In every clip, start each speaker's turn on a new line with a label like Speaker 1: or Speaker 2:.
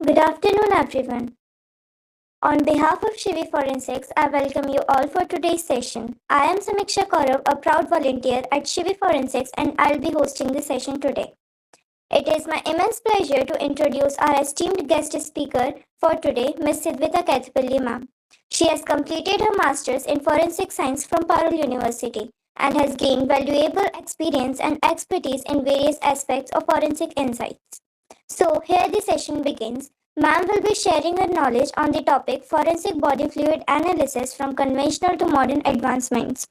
Speaker 1: Good afternoon, everyone. On behalf of Shivi Forensics, I welcome you all for today's session. I am Samiksha Kaurav, a proud volunteer at Shivi Forensics, and I'll be hosting the session today. It is my immense pleasure to introduce our esteemed guest speaker for today, Ms. Sidhvita Kaithepalli ma'am. She has completed her master's in Forensic Science from Parul University and has gained valuable experience and expertise in various aspects of forensic insights. So, here the session begins. Ma'am will be sharing her knowledge on the topic forensic body fluid analysis from conventional to modern advancements.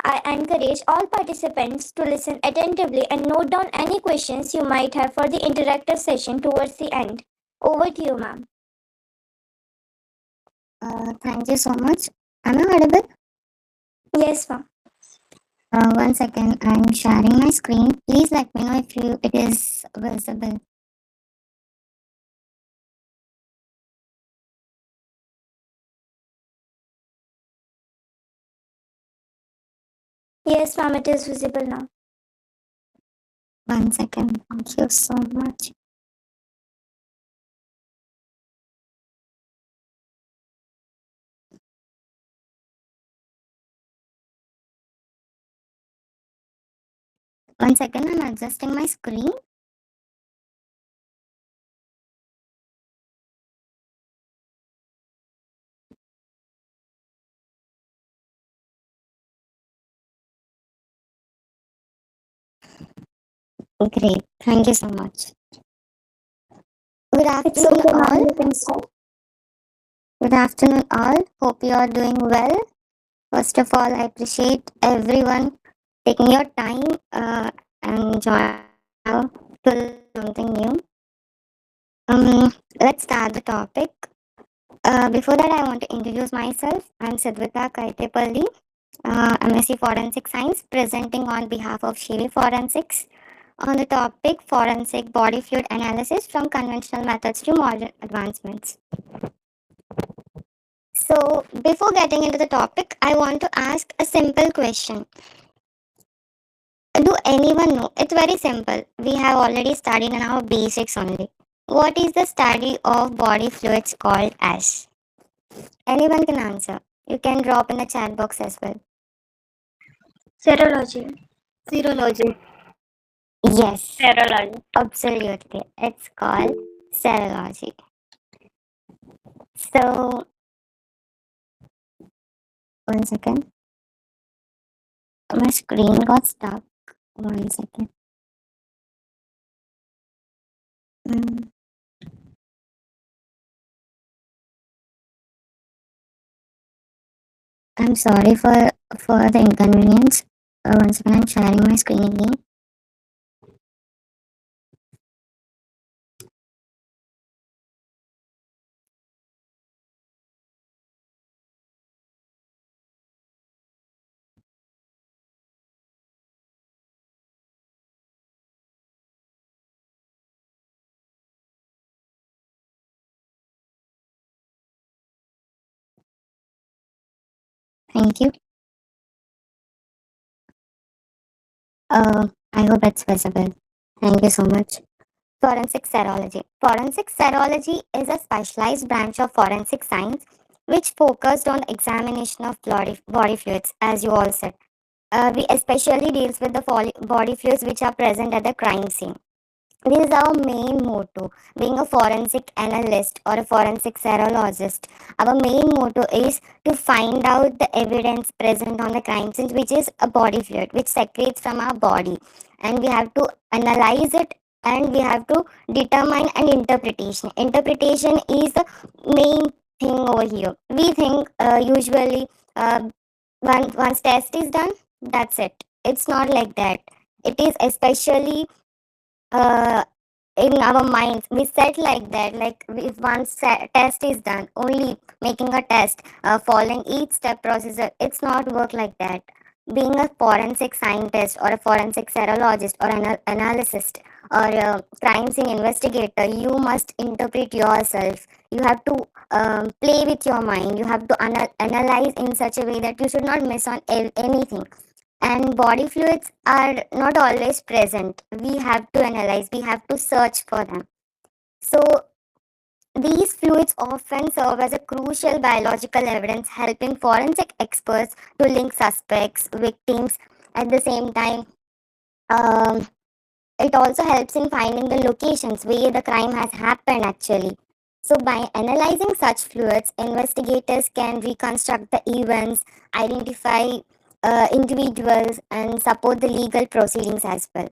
Speaker 1: I encourage all participants to listen attentively and note down any questions you might have for the interactive session towards the end. Over to you, ma'am.
Speaker 2: Thank you so much. Am I audible?
Speaker 1: Yes, ma'am.
Speaker 2: One second, I'm sharing my screen. Please let me know if it is visible.
Speaker 1: Yes, ma'am, it is visible now.
Speaker 2: One second. Thank you so much. One second, I'm adjusting my screen. Great. Thank you so much. Good
Speaker 1: It's
Speaker 2: afternoon,
Speaker 1: okay, ma'am.
Speaker 2: all.
Speaker 1: You can start.
Speaker 2: Good afternoon, all. Hope you are doing well. First of all, I appreciate everyone taking your time and joining now to learn something new. Let's start the topic. Before that, I want to introduce myself. I'm Sidhvita Kaithepalli, MSc Forensic Science, presenting on behalf of Shivi Forensics on the topic forensic body fluid analysis from conventional methods to modern advancements. So, before getting into the topic, I want to ask a simple question. Do anyone know? It's very simple. We have already studied in our basics only. What is the study of body fluids called as? Anyone can answer. You can drop in the chat box as well.
Speaker 1: Serology.
Speaker 2: Serology. Yes,
Speaker 1: Serology.
Speaker 2: absolutely. It's called serology. So, one second. My screen got stuck. One second. Mm, I'm sorry for the inconvenience. Once again, I'm sharing my screen again. Thank you. I hope it's visible. Thank you so much. Forensic serology. Forensic serology is a specialized branch of forensic science which focused on examination of body fluids, as you all said. We especially deals with the body fluids which are present at the crime scene. This is our main motto. Being a forensic analyst or a forensic serologist, our main motto is to find out the evidence present on the crime scene, which is a body fluid, which secretes from our body, and we have to analyze it and we have to determine an interpretation. Interpretation is the main thing over here. We think usually once test is done, that's it. It's not like that. It is especially uh, in our minds we set like that, like if test is done, only making a test, following each step procedure, it's not work like that. Being a forensic scientist or a forensic serologist or an analyst or a crime scene investigator, you must interpret yourself. You have to play with your mind. You have to analyze in such a way that you should not miss on anything. And body fluids are not always present. We have to analyze, we have to search for them. So These fluids often serve as a crucial biological evidence, helping forensic experts to link suspects, victims. At the same time, um, it also helps in finding the locations where the crime has happened actually. So, by analyzing such fluids, investigators can reconstruct the events, identify individuals, and support the legal proceedings as well.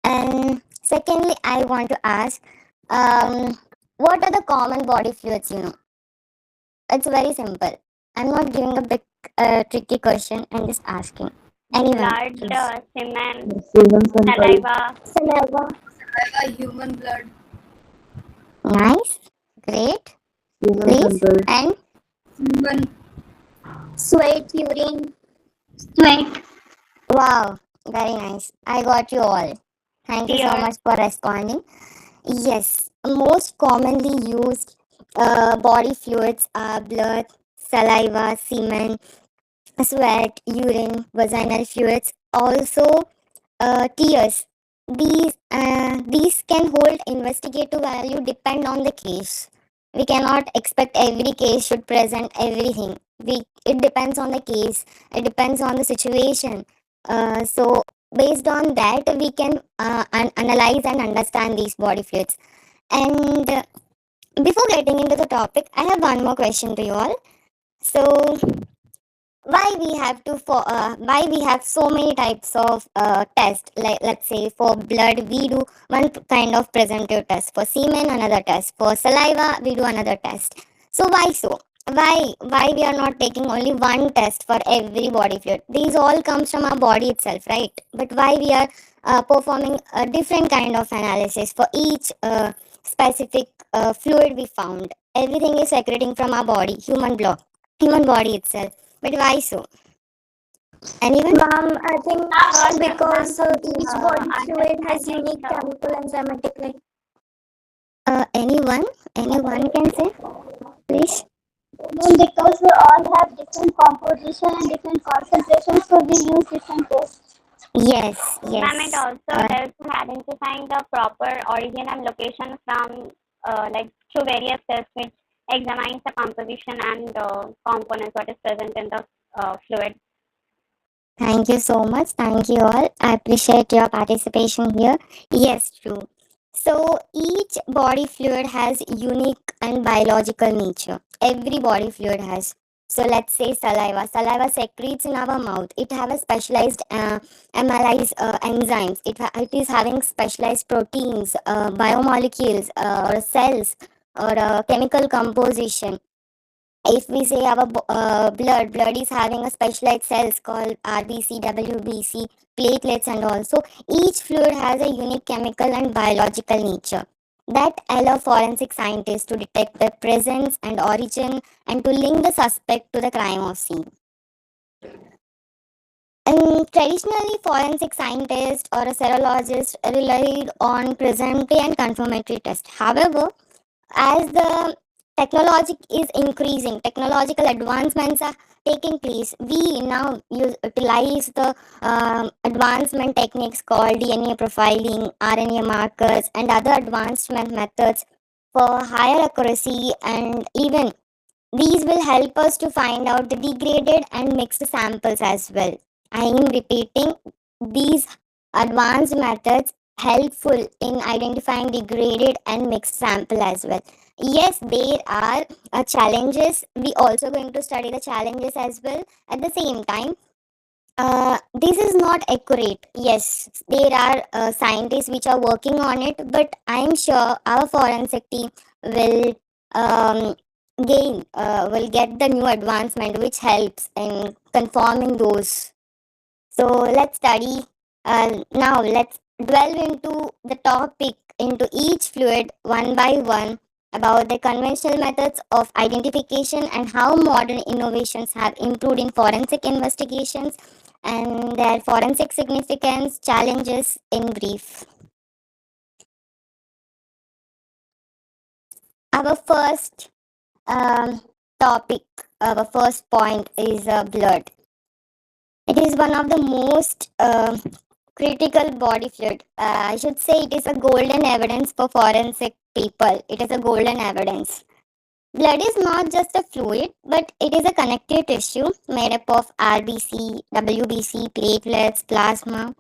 Speaker 2: And secondly, I want to ask, what are the common body fluids? It's very simple. I'm not giving a big tricky question. I'm just asking. Anyone,
Speaker 3: Blood,
Speaker 2: please.
Speaker 3: semen,
Speaker 4: Semen sample.
Speaker 3: saliva.
Speaker 1: Saliva,
Speaker 5: Human blood.
Speaker 2: Nice, great,
Speaker 4: Semen
Speaker 2: please.
Speaker 4: sample.
Speaker 2: And
Speaker 5: Human.
Speaker 1: sweat, urine,
Speaker 3: Sweat.
Speaker 2: wow, very nice. I got you all. Thank you so
Speaker 3: Tears.
Speaker 2: much for responding. Yes, most commonly used body fluids are blood, saliva, semen, sweat, urine, vaginal fluids, also tears. These can hold investigative value depend on the case. We cannot expect every case should present everything. It depends on the case. It depends on the situation. So based on that, we can analyze and understand these body fluids. And before getting into the topic, I have one more question to you all. So why we have so many types of tests, like let's say for blood we do one kind of presumptive test, for semen another test, for saliva we do another test. So why we are not taking only one test for every body fluid? These all comes from our body itself, right? But why we are performing a different kind of analysis for each specific fluid we found? Everything is secreting from our body, human body itself, but why so? Anyone?
Speaker 1: ma'am, I think because each body fluid has
Speaker 3: Understanding
Speaker 1: unique chemical and enzymatic like
Speaker 2: Anyone? Anyone can say, please.
Speaker 1: because we all have different composition and different concentrations, so we use different tests.
Speaker 2: Yes,
Speaker 3: Ma'am, it
Speaker 2: yes.
Speaker 3: also helps in identifying the proper origin and location from like through various tests which examines the composition and components what is present in the fluid.
Speaker 2: Thank you so much. Thank you all. I appreciate your participation here. Yes, true. So each body fluid has unique and biological nature. Every body fluid has. So let's say saliva. Saliva secretes in our mouth. It have a specialized amylase enzymes. It is having specialized proteins, biomolecules, or cells, or chemical composition. If we say our blood is having a specialized cells called RBC, WBC, platelets, and also each fluid has a unique chemical and biological nature that allow forensic scientists to detect the presence and origin and to link the suspect to the crime of scene. And traditionally, forensic scientists or a serologist relied on presumptive and confirmatory tests. However, as the technology is increasing, technological advancements are taking place, we now utilize the advancement techniques called DNA profiling, RNA markers, and other advancement methods for higher accuracy, and even these will help us to find out the degraded and mixed samples as well. I am repeating, these advanced methods helpful in identifying degraded and mixed sample as well. Yes, there are challenges. We also going to study the challenges as well. At the same time, this is not accurate. Yes, there are scientists which are working on it, but I am sure our forensic team will um, will get the new advancement which helps in confirming those. So let's study. Now let's delve into the topic into each fluid one by one about the conventional methods of identification and how modern innovations have improved in forensic investigations and their forensic significance, challenges in brief. Our first um, topic, our first point is blood. It is one of the most critical body fluid. I should say it is a golden evidence for forensic people. It is a golden evidence. Blood is not just a fluid, but it is a connective tissue made up of RBC, WBC, platelets, plasma.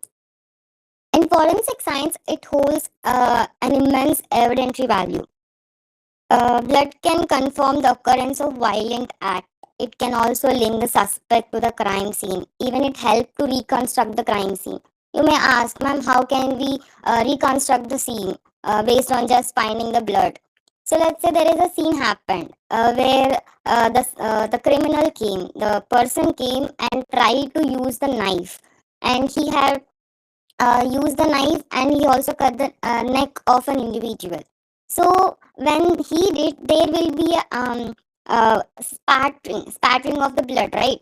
Speaker 2: In forensic science, it holds an immense evidentiary value. Blood can confirm the occurrence of violent act. It can also link the suspect to the crime scene. Even it helps to reconstruct the crime scene. You may ask, ma'am, how can we reconstruct the scene based on just finding the blood? So let's say there is a scene happened where the criminal came, the person came and tried to use the knife, and he had used the knife and he also cut the neck of an individual. So when he did, there will be a spattering of the blood, right?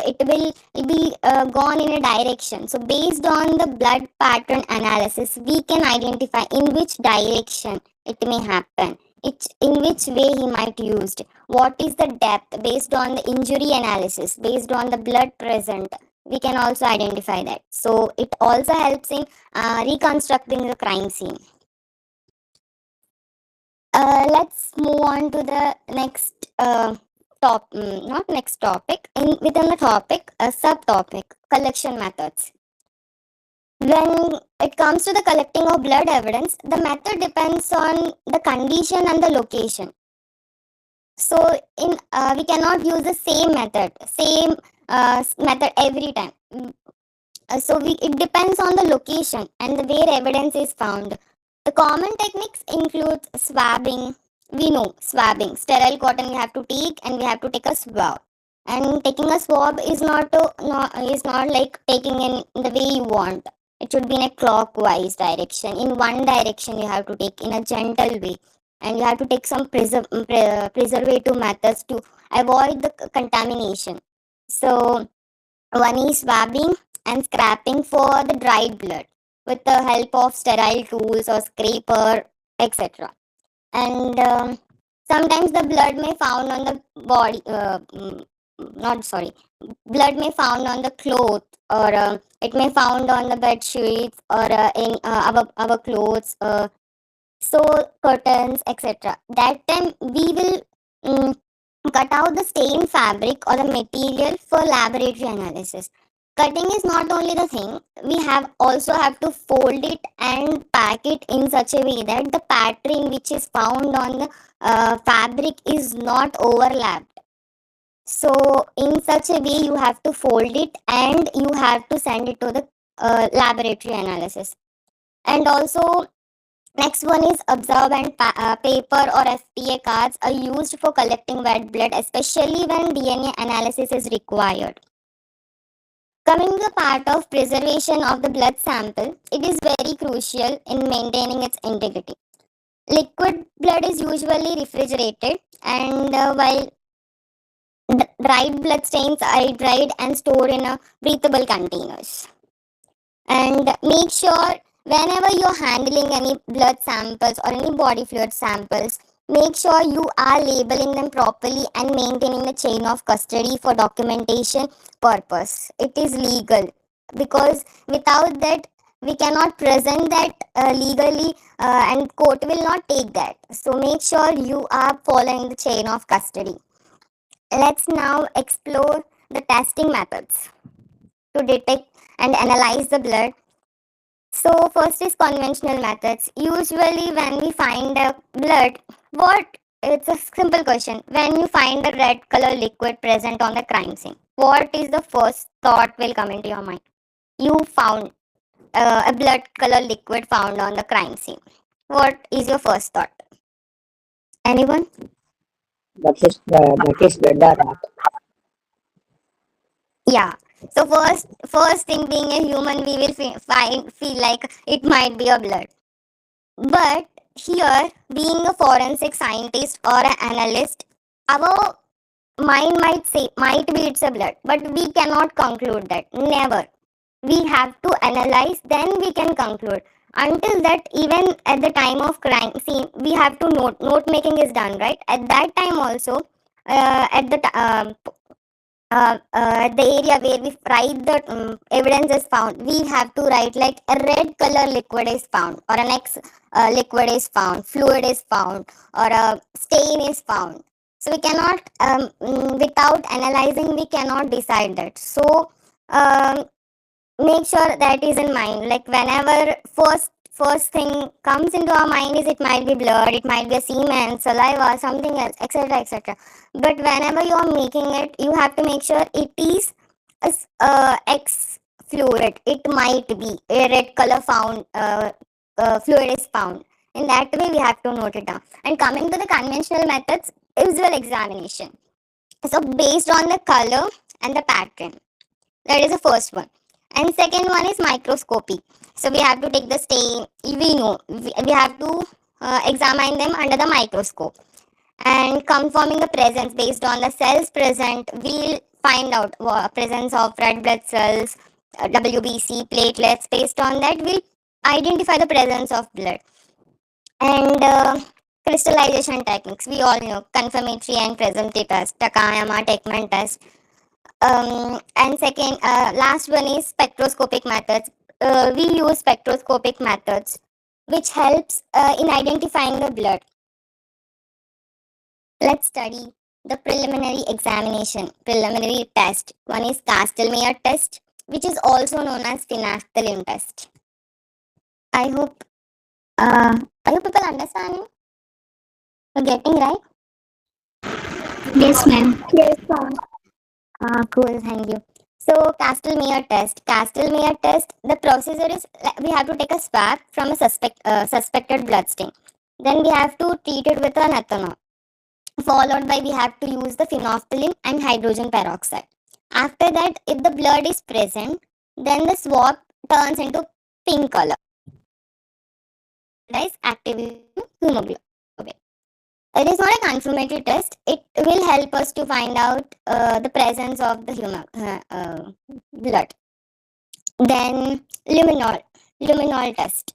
Speaker 2: It will be gone in a direction. So based on the blood pattern analysis, we can identify in which direction it may happen. In which way he might used, what is the depth based on the injury analysis, based on the blood present, we can also identify that. So it also helps in reconstructing the crime scene. Let's move on to the next not next topic, within the topic, a subtopic, collection methods. When it comes to the collecting of blood evidence, the method depends on the condition and the location. So in we cannot use the same method every time. It depends on the location and the where evidence is found. The common techniques include swabbing. We know swabbing. Sterile cotton we have to take, and we have to take a swab. And taking a swab is not like taking in the way you want. It should be in a clockwise direction. In one direction you have to take in a gentle way, and you have to take some preservative methods to avoid the contamination. So one is swabbing and scraping for the dried blood with the help of sterile tools or scraper, etc. And sometimes the blood may found on the body, not sorry, blood may found on the cloth, or it may found on the bed sheets, or in our clothes, so curtains, etc. That time we will cut out the stained fabric or the material for laboratory analysis. Cutting is not only the thing, we have also have to fold it and pack it in such a way that the pattern which is found on the fabric is not overlapped. So in such a way you have to fold it and you have to send it to the laboratory analysis. And also next one is absorbent paper or FTA cards are used for collecting wet blood, especially when DNA analysis is required. Coming to the part of preservation of the blood sample, it is very crucial in maintaining its integrity. Liquid blood is usually refrigerated, and while dried blood stains are dried and stored in a breathable containers. And make sure whenever you're handling any blood samples or any body fluid samples, make sure you are labeling them properly and maintaining the chain of custody for documentation purpose. It is legal, because without that we cannot present that legally, and court will not take that. So make sure you are following the chain of custody. Let's now explore the testing methods to detect and analyze the blood. So first is conventional methods. Usually when we find a blood, it's a simple question. When you find a red color liquid present on the crime scene, what is the first thought will come into your mind? You found a blood color liquid found on the crime scene. What is your first thought? Anyone?
Speaker 4: That is blood or not?
Speaker 2: Yeah. So first thing, being a human, we will feel like it might be a blood. But here, being a forensic scientist or an analyst, our mind might be it's a blood, but we cannot conclude that. Never. We have to analyze, then we can conclude. Until that, even at the time of crime scene, we have to note making is done, right? At that time also, at the the area where we write the evidence is found, we have to write like a red color liquid is found, or an X liquid is found, fluid is found, or a stain is found. So we cannot, without analyzing, we cannot decide that. So um, make sure that is in mind. Like whenever first thing comes into our mind is, it might be blood, it might be a semen, saliva, something else, etc., etc. But whenever you are making it, you have to make sure it is X fluid. It might be a red color found, fluid is found. In that way, we have to note it down. And coming to the conventional methods, visual examination. So based on the color and the pattern, that is the first one. And second one is microscopy. So we have to take the stain. We know we have to examine them under the microscope, and confirming the presence based on the cells present. We'll find out presence of red blood cells, WBC, platelets. Based on that, we'll identify the presence of blood. And crystallization techniques. We all know confirmatory and presumptive test, Takayama, Techman test. And second, last one is spectroscopic methods. We use spectroscopic methods, which helps in identifying the blood. Let's study the preliminary examination, preliminary test. One is Castelmeyer test, which is also known as phenolphthalein test. I hope, people understand me. You're getting right?
Speaker 5: Yes, ma'am.
Speaker 1: Yes, ma'am.
Speaker 2: Cool, thank you. So, Castelmeyer test. Castelmeyer test, the procedure is we have to take a swab from a suspected blood stain. Then we have to treat it with an ethanol. Followed by, we have to use the phenolphthalein and hydrogen peroxide. After that, if the blood is present, then the swab turns into pink color. That is active hemoglobin. It is not a confirmatory test. It will help us to find out the presence of the human blood. Then luminol test.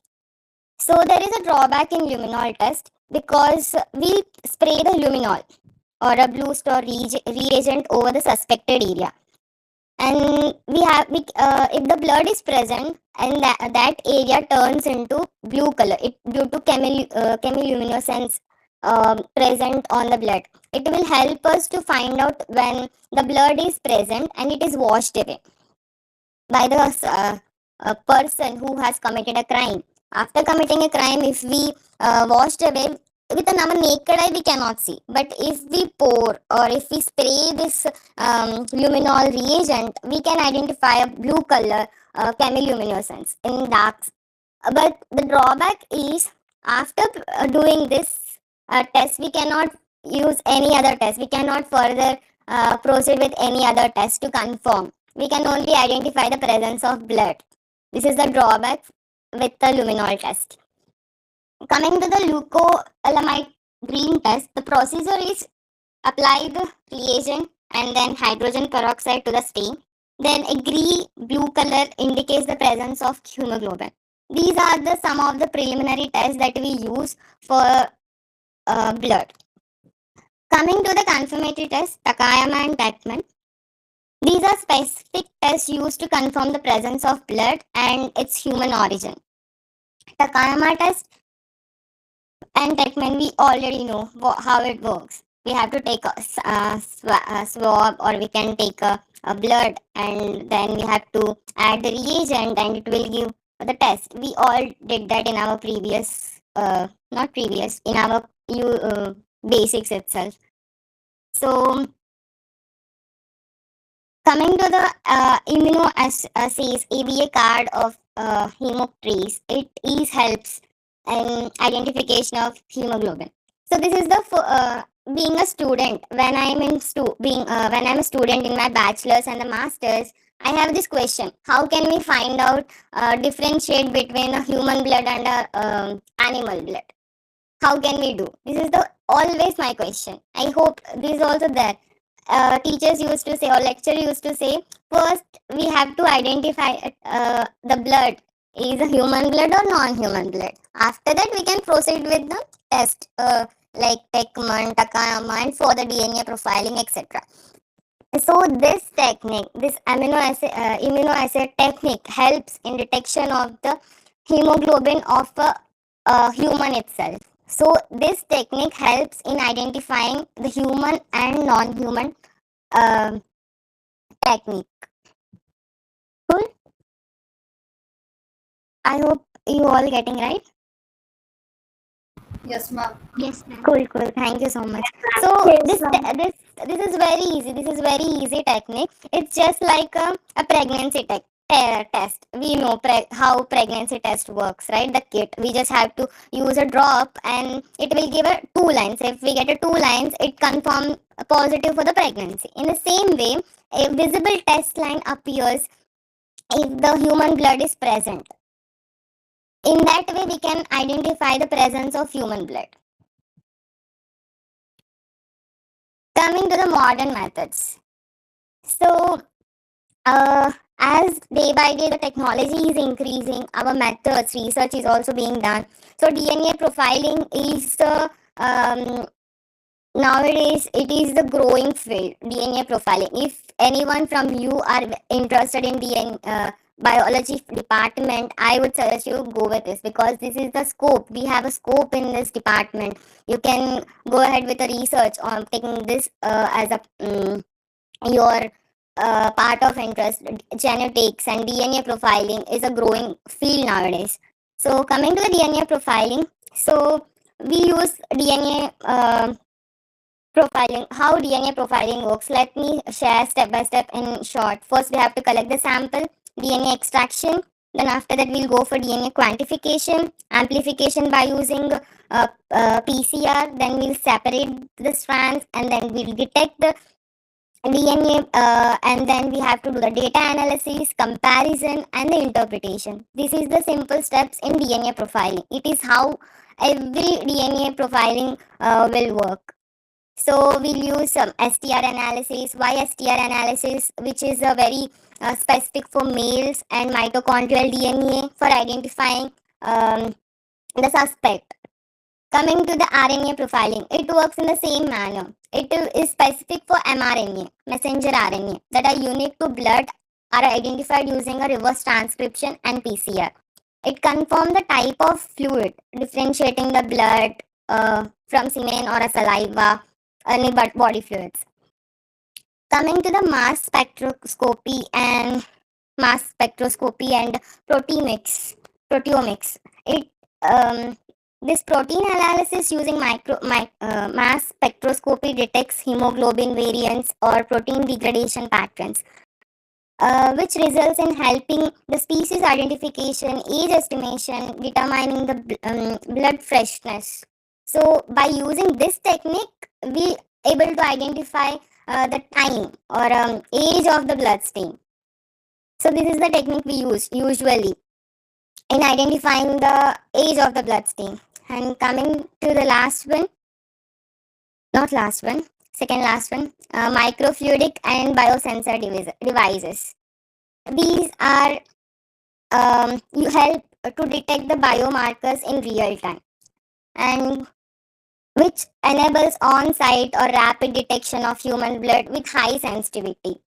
Speaker 2: So there is a drawback in luminol test, because we spray the luminol or a blue star reagent over the suspected area, and if the blood is present and that area turns into blue color, it due to chemiluminescence present on the blood. It will help us to find out when the blood is present and it is washed away by the person who has committed a crime. After committing a crime, if we washed away with our naked eye, we cannot see. But if we pour or if we spray this luminol reagent, we can identify a blue color chemiluminescence in darks. But the drawback is, after doing this test, we cannot use any other test. We cannot further proceed with any other test to confirm. We can only identify the presence of blood. This is the drawback with the luminol test. Coming to the leucoelamide green test, the procedure is apply the reagent and then hydrogen peroxide to the stain. Then a green blue color indicates the presence of hemoglobin. These are some of the preliminary tests that we use for blood. Coming to the confirmatory test, Takayama and Techman. These are specific tests used to confirm the presence of blood and its human origin. Takayama test and Techman, we already know how it works. We have to take a swab, or we can take a blood, and then we have to add the reagent and it will give the test. We all did that in our previous, not previous, in our basics itself. So, coming to the immunoassays, ABA card of hemotrace, it is helps in identification of hemoglobin. So this is the being a student. When I'm when I'm a student in my bachelor's and the master's, I have this question: how can we find out differentiate between a human blood and a animal blood? How can we do? This is the always my question. I hope this is also there. Teachers used to say, or lecturer used to say, first we have to identify the blood is a human blood or non-human blood. After that, we can proceed with the test like Techman, Takayama, and for the DNA profiling, etc. So this technique, this immunoassay technique helps in detection of the hemoglobin of a human itself. So this technique helps in identifying the human and non-human um technique. Cool. I hope you all getting right.
Speaker 5: Yes, ma'am.
Speaker 1: Yes, ma'am.
Speaker 2: Cool, cool. Thank you so much. So
Speaker 1: Yes,
Speaker 2: this
Speaker 1: ma'am.
Speaker 2: this is very easy. This is very easy technique. It's just like a pregnancy test. We know how pregnancy test works, right? The kit. We just have to use a drop, and it will give a two lines. If we get a two lines, it confirm positive for the pregnancy. In the same way, a visible test line appears if the human blood is present. In that way, we can identify the presence of human blood. Coming to the modern methods. So, as day by day the technology is increasing, our methods, research is also being done. So, DNA profiling is the nowadays it is the growing field. DNA profiling. If anyone from you are interested in DNA biology department, I would suggest you go with this because this is the scope. We have a scope in this department. You can go ahead with a research on taking this as a your part of interest. Genetics and DNA profiling is a growing field nowadays. So coming to the DNA profiling, so we use DNA profiling. How DNA profiling works, let me share step by step in short. First we have to collect the sample, DNA extraction, then after that we'll go for DNA quantification, amplification by using PCR, then we'll separate the strands and then we'll detect the DNA, and then we have to do the data analysis, comparison, and the interpretation. This is the simple steps in DNA profiling. It is how every DNA profiling will work. So we'll use some STR analysis, YSTR analysis, which is a very specific for males, and mitochondrial DNA for identifying the suspect. Coming to the RNA profiling, it works in the same manner. It is specific for mRNA, messenger RNA, that are unique to blood, are identified using a reverse transcription and PCR. It confirms the type of fluid, differentiating the blood from semen or a saliva, any body fluids. Coming to the mass spectroscopy and proteomics. It this protein analysis using mass spectroscopy detects hemoglobin variants or protein degradation patterns, which results in helping the species identification, age estimation, determining the blood freshness. So, by using this technique, we able to identify the time or age of the blood stain. So, this is the technique we use usually in identifying the age of the blood stain. And coming to the last one, not last one, second last one, microfluidic and biosensor devices. These are you help to detect the biomarkers in real time, and which enables on-site or rapid detection of human blood with high sensitivity.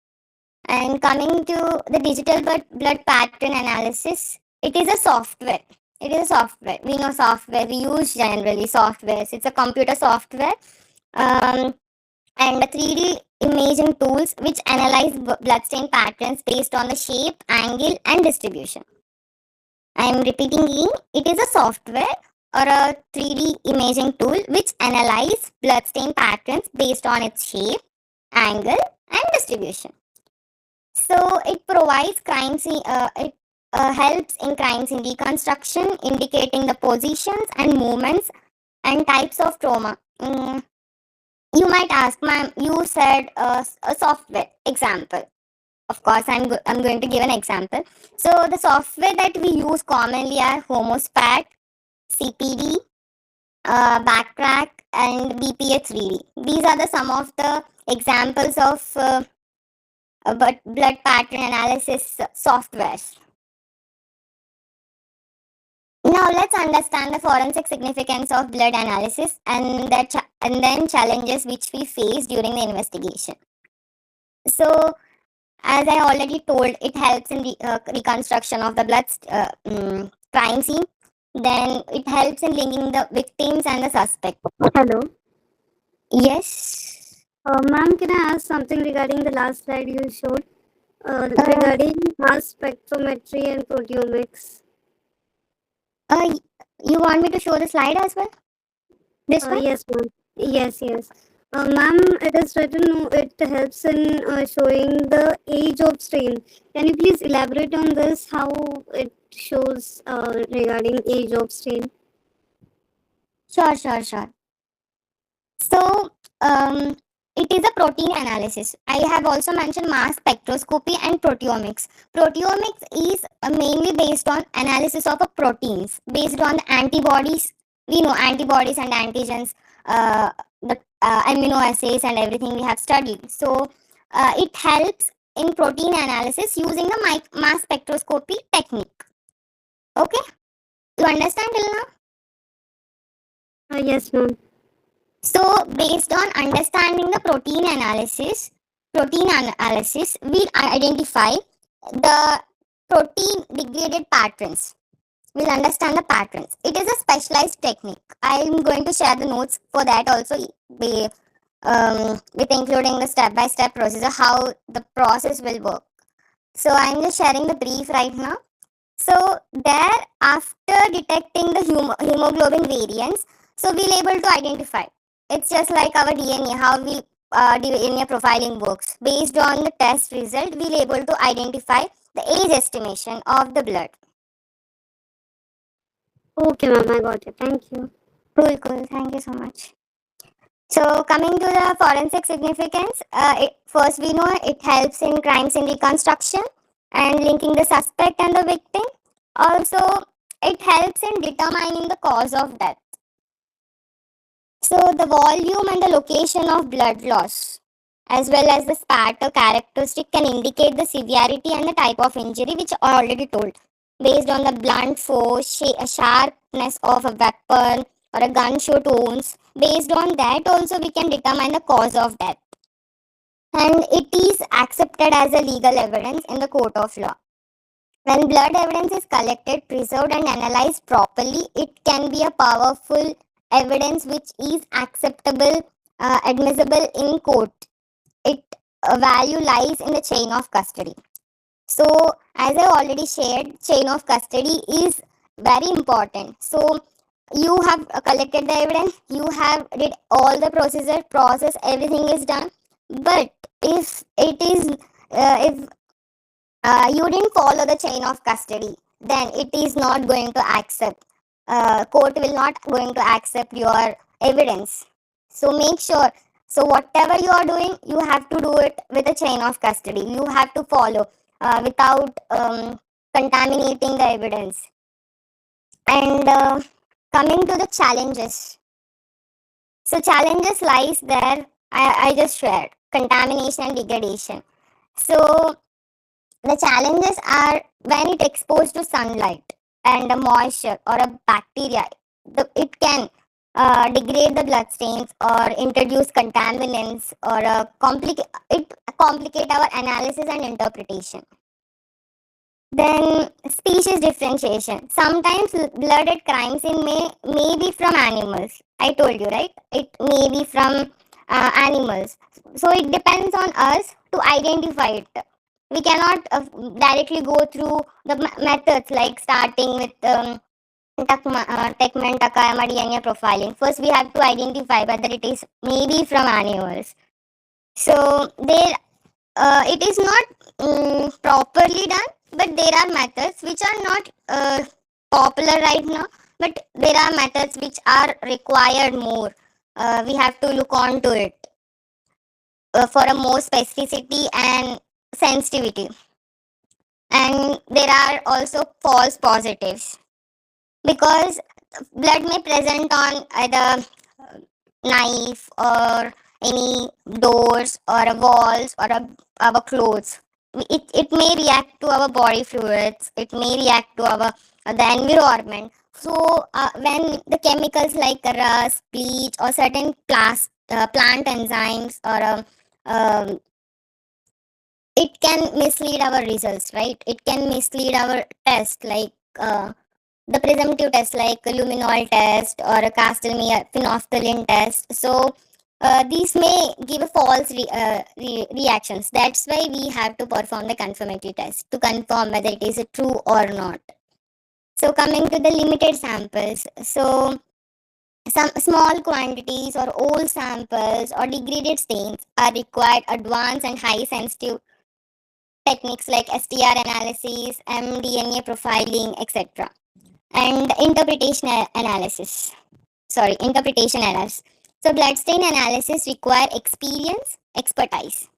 Speaker 2: And coming to the digital blood pattern analysis, it is a software. It is a software. We know software. We use generally softwares. It's a computer software, and the 3D imaging tools which analyze bloodstain patterns based on the shape, angle, and distribution. I am repeating again. It is a software or a 3D imaging tool which analyze bloodstain patterns based on its shape, angle, and distribution. So it provides crime scene. It helps in crime scene reconstruction, indicating the positions and movements and types of trauma. You might ask, ma'am, you said a software example. Of course, I'm going to give an example. So the software that we use commonly are Homospat, CPD, Backtrack, and BPA3D. These are the some of the examples of blood pattern analysis softwares. Now let's understand the forensic significance of blood analysis and then challenges which we face during the investigation. So, as I already told, it helps in the reconstruction of the crime scene. Then it helps in linking the victims and the suspect.
Speaker 1: Hello.
Speaker 2: Yes.
Speaker 1: Ma'am, can I ask something regarding the last slide you showed
Speaker 2: Uh,
Speaker 1: regarding mass spectrometry and proteomics?
Speaker 2: uh, you want me to show the slide as well? This one?
Speaker 1: Yes, ma'am. Yes. Ma'am, it is written, it helps in showing the age of strain. Can you please elaborate on this, how it shows regarding age of strain?
Speaker 2: Sure. So, it is a protein analysis. I have also mentioned mass spectroscopy and proteomics. Proteomics is mainly based on analysis of a proteins based on the antibodies. We know antibodies and antigens, the amino acids and everything we have studied. So, it helps in protein analysis using the mass spectroscopy technique. Okay, you understand till now?
Speaker 1: Yes, ma'am.
Speaker 2: So, based on understanding the protein analysis, we identify the protein degraded patterns. We'll understand the patterns. It is a specialized technique. I'm going to share the notes for that also, with including the step-by-step procedure, how the process will work. So, I'm just sharing the brief right now. So, there, after detecting the hemoglobin variants, so we'll able to identify. It's just like our DNA, how we DNA profiling works. Based on the test result, we'll able to identify the age estimation of the blood.
Speaker 1: Okay, ma'am, I got it. Thank you.
Speaker 2: Cool. Thank you so much. So, coming to the forensic significance, first we know it helps in crime scene reconstruction and linking the suspect and the victim. Also, it helps in determining the cause of death. So, the volume and the location of blood loss, as well as the spatter characteristic, can indicate the severity and the type of injury, which I already told. Based on the blunt force, sharpness of a weapon, or a gunshot wounds, based on that, also we can determine the cause of death. And it is accepted as a legal evidence in the court of law. When blood evidence is collected, preserved, and analyzed properly, it can be a powerful evidence which is acceptable, admissible in court. Its value lies in the chain of custody. So, as I already shared, chain of custody is very important. So, you have collected the evidence, you have did all the process, everything is done. But if it is, if you didn't follow the chain of custody, then it is not going to accept, court will not going to accept your evidence. So make sure, so whatever you are doing, you have to do it with a chain of custody, you have to follow, without contaminating the evidence. And coming to the challenges, so challenges lies there, I just shared contamination and degradation. So the challenges are when it exposed to sunlight and a moisture or a bacteria, it can degrade the blood stains or introduce contaminants or complicate our analysis and interpretation. Then species differentiation. Sometimes blood at crime scene may be from animals. I told you, right? It may be from animals. So it depends on us to identify it. We cannot directly go through the methods like starting with Techman, Takayama DNA profiling. First, we have to identify whether it is maybe from animals. So there, it is not properly done, but there are methods which are not popular right now. But there are methods which are required more. We have to look on to it for a more specificity and sensitivity. And there are also false positives because blood may present on either knife or any doors or a walls or our clothes. It may react to our body fluids, it may react to our the environment. So when the chemicals like rust, bleach, or certain plant enzymes or it can mislead our results, right? It can mislead our test, like the presumptive test, like a luminol test or a Castelmeier phenolphthalein test. So these may give a false reactions. That's why we have to perform the confirmatory test to confirm whether it is true or not. So coming to the limited samples, so some small quantities or old samples or degraded stains are required advanced and high sensitive techniques like STR analysis, mDNA profiling, etc. And interpretation errors. So blood stain analysis require experience, expertise.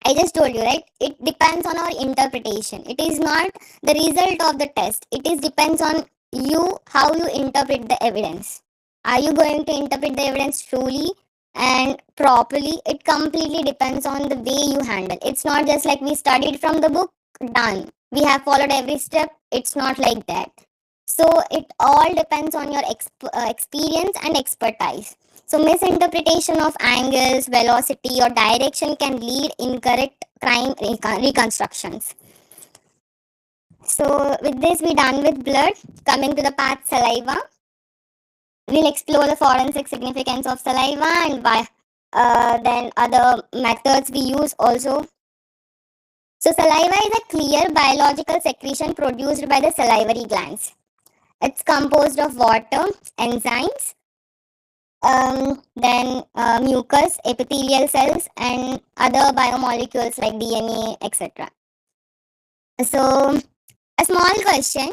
Speaker 2: I just told you, right? It depends on our interpretation. It is not the result of the test. It is depends on you how you interpret the evidence. Are you going to interpret the evidence truly and properly? It completely depends on the way you handle. It's not just like we studied from the book, done. We have followed every step. It's not like that. So it all depends on your experience and expertise. So misinterpretation of angles, velocity, or direction can lead incorrect crime reconstructions. So with this, we done with blood. Coming to the part saliva, we'll explore the forensic significance of saliva and why. Then other methods we use also. So saliva is a clear biological secretion produced by the salivary glands. It's composed of water, enzymes, then mucus, epithelial cells, and other biomolecules like DNA, etc. So, a small question,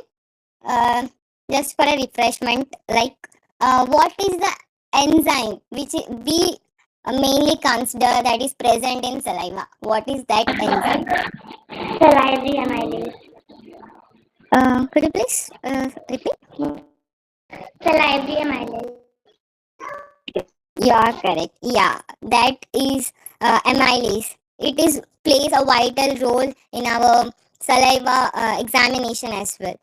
Speaker 2: uh, just for a refreshment, like what is the enzyme which we mainly consider that is present in saliva? What is that enzyme?
Speaker 3: Salivary amylase.
Speaker 2: Could you please repeat?
Speaker 3: Salivary amylase.
Speaker 2: You are correct. Yeah, that is amylase. It is plays a vital role in our saliva examination as well.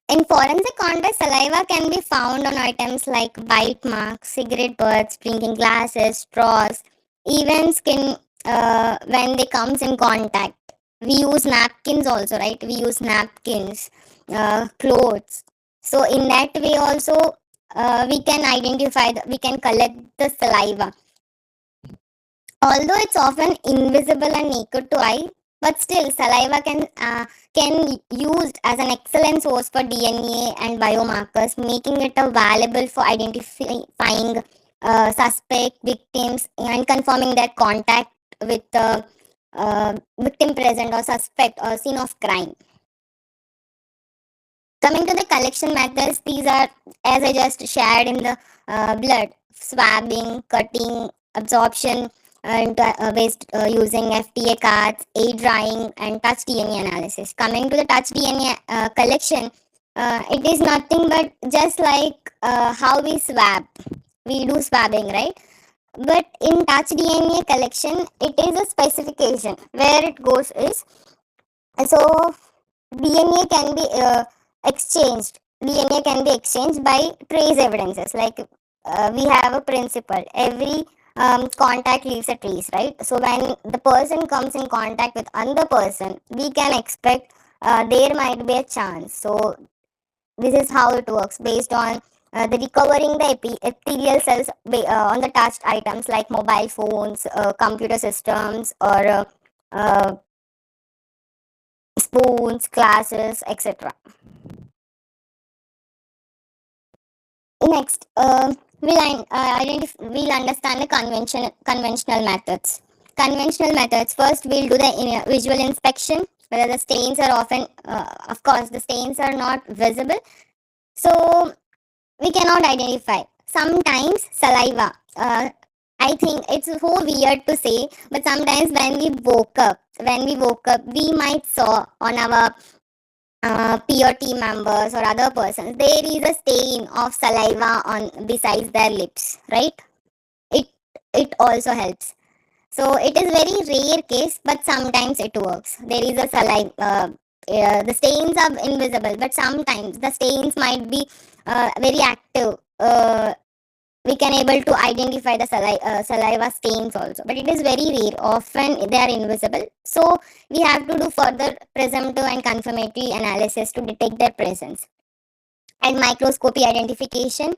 Speaker 2: In forensic context, saliva can be found on items like bite marks, cigarette butts, drinking glasses, straws, even skin when they comes in contact. We use napkins also, right? We use napkins, clothes. So in that way also, we can we can collect the saliva. Although it's often invisible and naked to eye, but still saliva can used as an excellent source for DNA and biomarkers, making it a valuable for identifying suspect victims and confirming their contact with the victim present or suspect or scene of crime. Coming to the collection methods, these are as I just shared in the blood: swabbing, cutting, absorption, and based using FTA cards, air drying, and touch DNA analysis. Coming to the touch DNA collection, it is nothing but just like how we swab. We do swabbing, right? But in touch DNA collection, it is a specification where it goes is so DNA can be exchanged. DNA can be exchanged by trace evidences. Like we have a principle. Every contact leaves a trace, right? So when the person comes in contact with another person, we can expect there might be a chance. So this is how it works based on the recovering the epithelial cells on the touched items like mobile phones, computer systems, or spoons, glasses, etc. Next, we'll understand the conventional methods. Conventional methods. First, we'll do the visual inspection. Whether the stains are often, of course, the stains are not visible, so we cannot identify. Sometimes saliva. I think it's so weird to say, but sometimes when we woke up, we might saw on our peer team members or other persons, there is a stain of saliva on besides their lips, right? It it also helps. So it is very rare case, but sometimes it works. There is a saliva. The stains are invisible, but sometimes the stains might be very active. we can able to identify the saliva stains also, but it is very rare. Often they are invisible. So we have to do further presumptive and confirmatory analysis to detect their presence. And microscopy identification.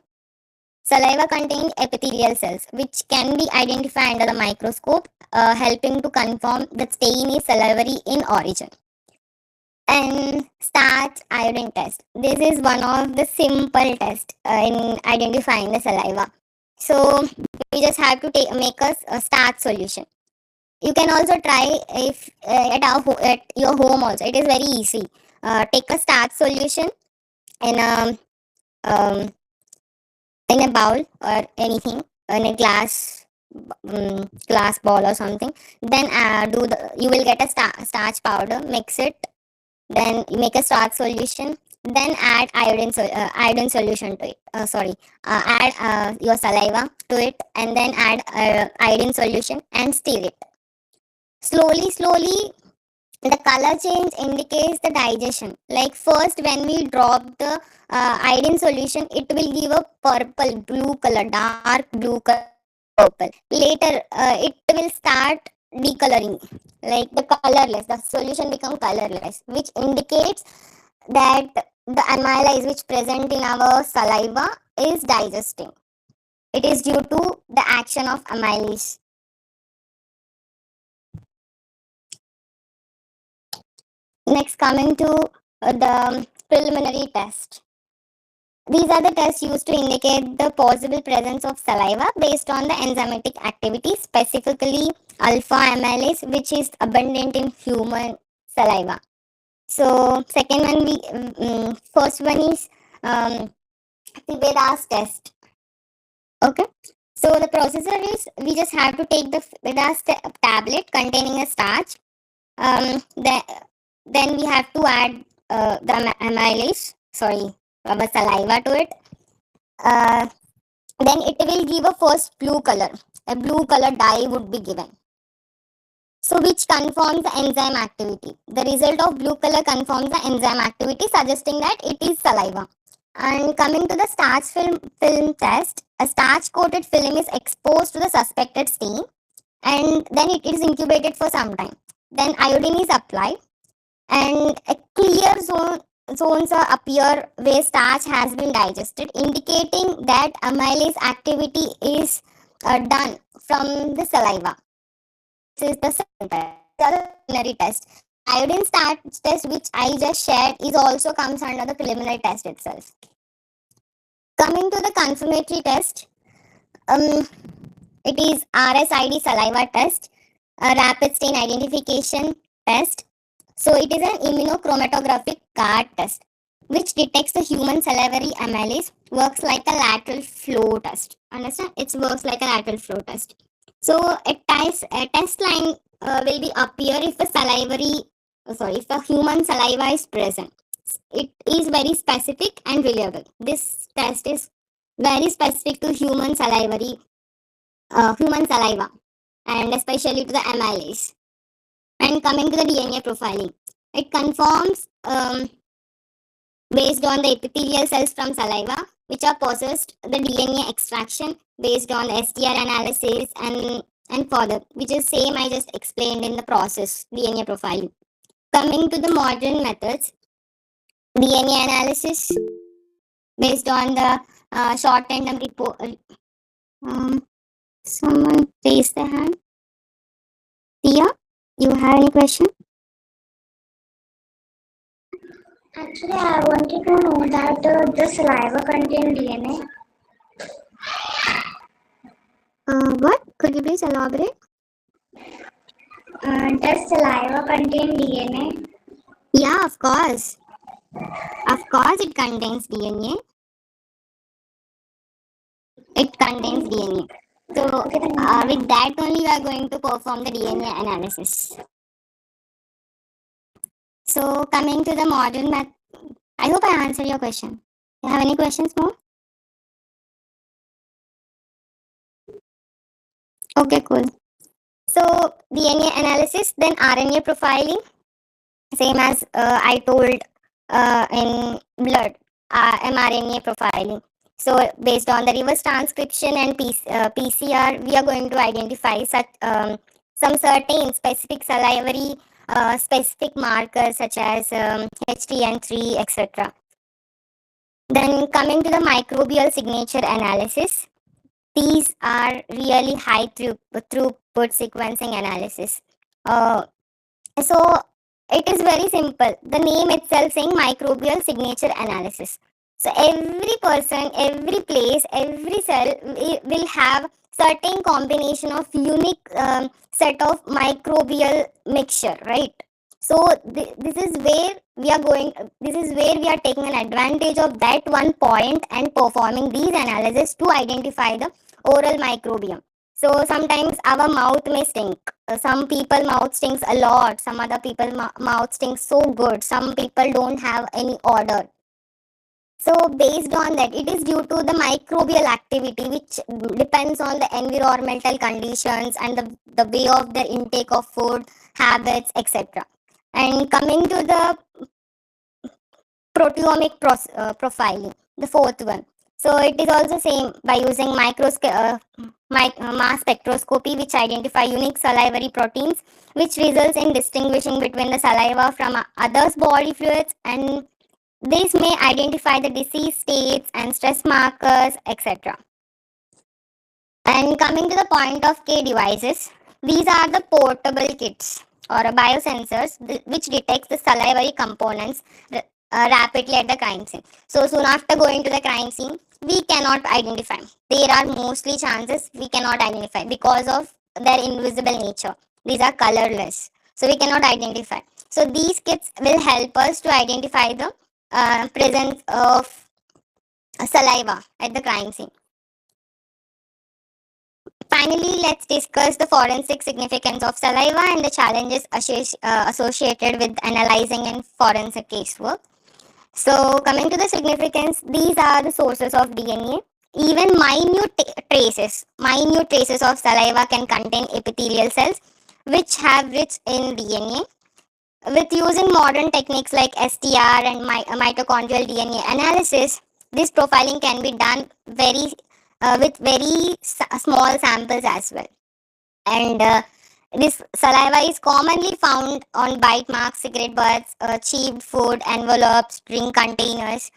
Speaker 2: Saliva contains epithelial cells, which can be identified under the microscope, helping to confirm that stain is salivary in origin. And starch iodine test. This is one of the simple tests in identifying the saliva. So we just have to make a starch solution. You can also try if at your home also. It is very easy. Take a starch solution in a um, in a bowl or anything, in a glass ball or something. Then you will get a starch powder. Mix it. Then you make a starch solution. Then add iodine solution to it. Add your saliva to it, and then add iodine solution and stir it. Slowly, the color change indicates the digestion. Like first, when we drop the iodine solution, it will give a purple, blue color, dark blue color, purple. Later, it will start decoloring, like the colorless. The solution become colorless, which indicates that the amylase which present in our saliva is digesting. It is due to the action of amylase. Next, coming to the preliminary test. These are the tests used to indicate the possible presence of saliva based on the enzymatic activity, specifically alpha amylase, which is abundant in human saliva. So, second one, first one is Vedas test. Okay. So the procedure is we just have to take the Vedas tablet containing a starch. Then we have to add the amylase, our saliva to it. Then it will give a first blue color. A blue color dye would be given. So which confirms the enzyme activity. The result of blue color confirms the enzyme activity, suggesting that it is saliva. And coming to the starch film test, a starch coated film is exposed to the suspected stain, and then it is incubated for some time. Then iodine is applied, and a clear zones appear where starch has been digested, indicating that amylase activity is done from the saliva. This is the second test. The other preliminary test. Iodine starch test, which I just shared, is also comes under the preliminary test itself. Coming to the confirmatory test, it is RSID saliva test, a rapid stain identification test. So it is an immunochromatographic card test, which detects the human salivary amylase, works like a lateral flow test. Understand? It works like a lateral flow test. So a test line will be appear if if a human saliva is present. It is very specific and reliable. This test is very specific to human saliva, and especially to the amylase. And coming to the DNA profiling, it confirms based on the epithelial cells from saliva, which are possessed the DNA extraction based on the STR analysis and further, which is same I just explained in the process DNA profiling. Coming to the modern methods, DNA analysis based on the short tandem report. Someone raise their hand. Tia, you have any question?
Speaker 1: Actually, I wanted to know that the saliva contain DNA.
Speaker 2: What? Could you please elaborate?
Speaker 1: Does saliva contain DNA?
Speaker 2: Yeah, of course. Of course, it contains DNA. It contains DNA. So, with that only, we are going to perform the DNA analysis. So, coming to the modern method, I hope I answered your question. You have any questions more? Okay, cool. So, DNA analysis, then RNA profiling, same as I told in blood, mRNA profiling. So based on the reverse transcription and PCR, we are going to identify some certain specific salivary specific markers such as HTN3, etc. Then coming to the microbial signature analysis, these are really high throughput sequencing analysis. Uh, so it is very simple. The name itself saying microbial signature analysis. So every person, every place, every cell will have certain combination of unique set of microbial mixture, right? So this is where we are going. This is where we are taking an advantage of that one point and performing these analysis to identify the oral microbiome. So sometimes our mouth may stink. Some people mouth stinks a lot. Some other people mouth stinks so good. Some people don't have any odor. So based on that, it is due to the microbial activity which depends on the environmental conditions and the way of the intake of food, habits, etc. And coming to the proteomic profiling, the fourth one. So it is also same by using mass spectroscopy, which identify unique salivary proteins, which results in distinguishing between the saliva from others' body fluids, and this may identify the disease states and stress markers, etc. And coming to the point of K devices, these are the portable kits or biosensors which detects the salivary components rapidly at the crime scene. So soon after going to the crime scene, we cannot identify. There are mostly chances we cannot identify because of their invisible nature. These are colorless, so we cannot identify. So these kits will help us to identify the presence of saliva at the crime scene. Finally, let's discuss the forensic significance of saliva and the challenges associated with analyzing and forensic casework. So, coming to the significance, these are the sources of DNA. Even minute traces of saliva can contain epithelial cells which have rich in DNA. With using modern techniques like STR and mitochondrial DNA analysis, this profiling can be done with very small samples as well. And this saliva is commonly found on bite marks, cigarette butts, chewed food, envelopes, drink containers.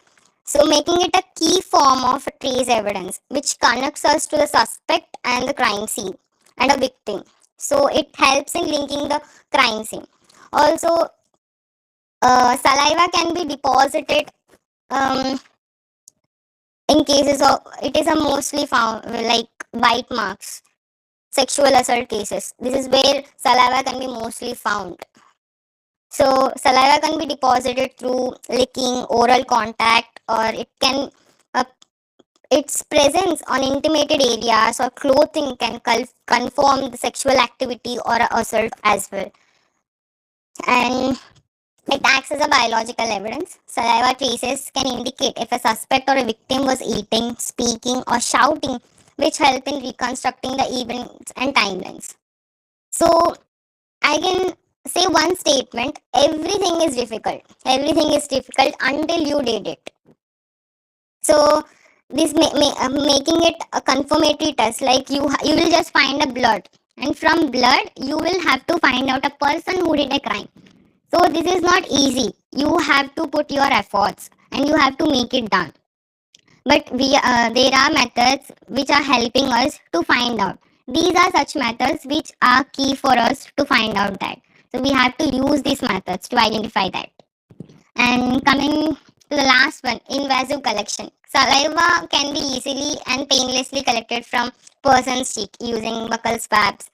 Speaker 2: So, making it a key form of trace evidence which connects us to the suspect and the crime scene and a victim. So, it helps in linking the crime scene. Also, saliva can be deposited in cases of it is a mostly found like bite marks, sexual assault cases. This is where saliva can be mostly found. So saliva can be deposited through licking, oral contact, or it can its presence on intimated areas or clothing can confirm the sexual activity or assault as well. And it acts as a biological evidence. Saliva traces can indicate if a suspect or a victim was eating, speaking, or shouting, which help in reconstructing the events and timelines. So, I can say one statement: everything is difficult. Everything is difficult until you did it. So, this making it a confirmatory test, like you will just find a blood, and from blood you will have to find out a person who did a crime. So this is not easy. You have to put your efforts and you have to make it done. But there are methods which are helping us to find out. These are such methods which are key for us to find out that. So we have to use these methods to identify that. And coming to the last one, invasive collection. Saliva can be easily and painlessly collected from person's cheek using buccal swabs.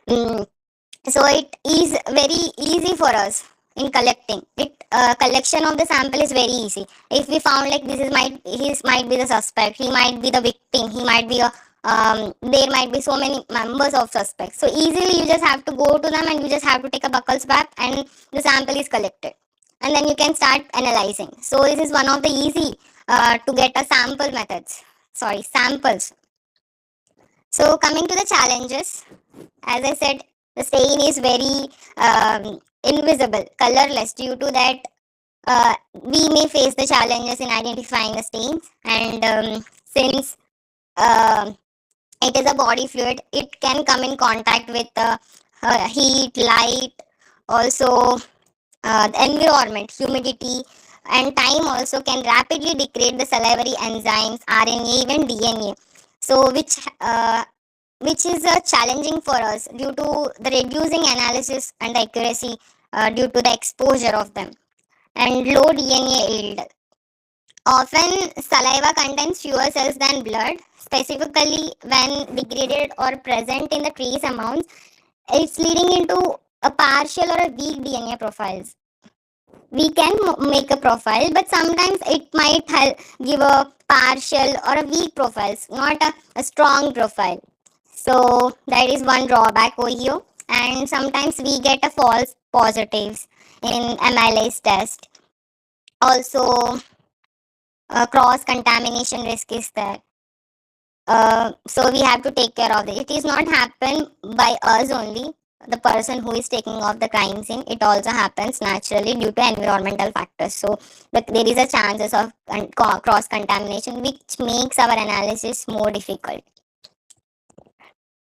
Speaker 2: So it is very easy for us in collecting it. Collection of the sample is very easy. If we found like this is might be the suspect, he might be the victim, he might be a there might be so many members of suspects. So easily you just have to go to them and you just have to take a buccal swab and the sample is collected, and then you can start analyzing. So this is one of the easy to get a samples. So coming to the challenges, as I said, the stain is very invisible, colorless. Due to that, we may face the challenges in identifying the stains, and since uh, it is a body fluid. It can come in contact with heat, light, also the environment, humidity, and time also can rapidly degrade the salivary enzymes, RNA, even DNA. So, which is challenging for us due to the reducing analysis and accuracy due to the exposure of them, and low DNA yield. Often, saliva contains fewer cells than blood, specifically when degraded or present in the trace amounts. It's leading into a partial or a weak DNA profiles. We can make a profile, but sometimes it might help give a partial or a weak profiles, not a strong profile. So that is one drawback over here. And sometimes we get a false positives in amylase test. Also, cross contamination risk is there. So we have to take care of it. It is not happen by us only, the person who is taking off the crime scene. It also happens naturally due to environmental factors. So but there is a chances of cross contamination, which makes our analysis more difficult.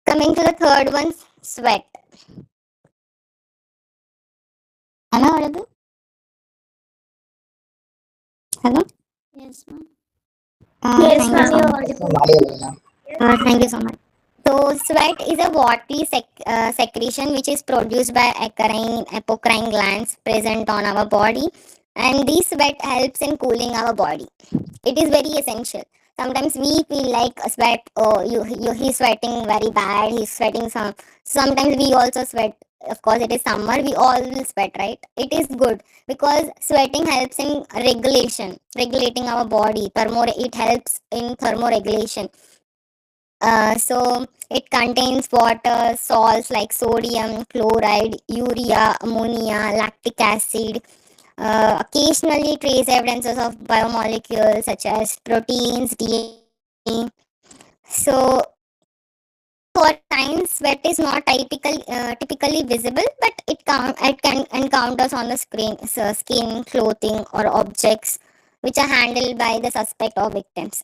Speaker 2: Coming to the third one, sweat. Am I audible? Hello.
Speaker 1: Yes, ma'am.
Speaker 2: Thank
Speaker 1: Yes,
Speaker 2: you
Speaker 1: ma'am,
Speaker 2: so
Speaker 1: you're
Speaker 2: much.
Speaker 1: audible.
Speaker 2: Thank you so much. So, sweat is a watery secretion which is produced by occurring apocrine glands present on our body, and this sweat helps in cooling our body. It is very essential. Sometimes we feel like a sweat. Oh, he's sweating very bad. He's sweating some. Sometimes we also sweat. Of course, it is summer. We all will sweat, right? It is good because sweating helps in regulating our body. It helps in thermoregulation. So it contains water, salts like sodium, chloride, urea, ammonia, lactic acid. Occasionally, trace evidences of biomolecules such as proteins, DNA. So for science, sweat is not typically visible, but it can encounters on the screen, so skin, clothing, or objects which are handled by the suspect or victims.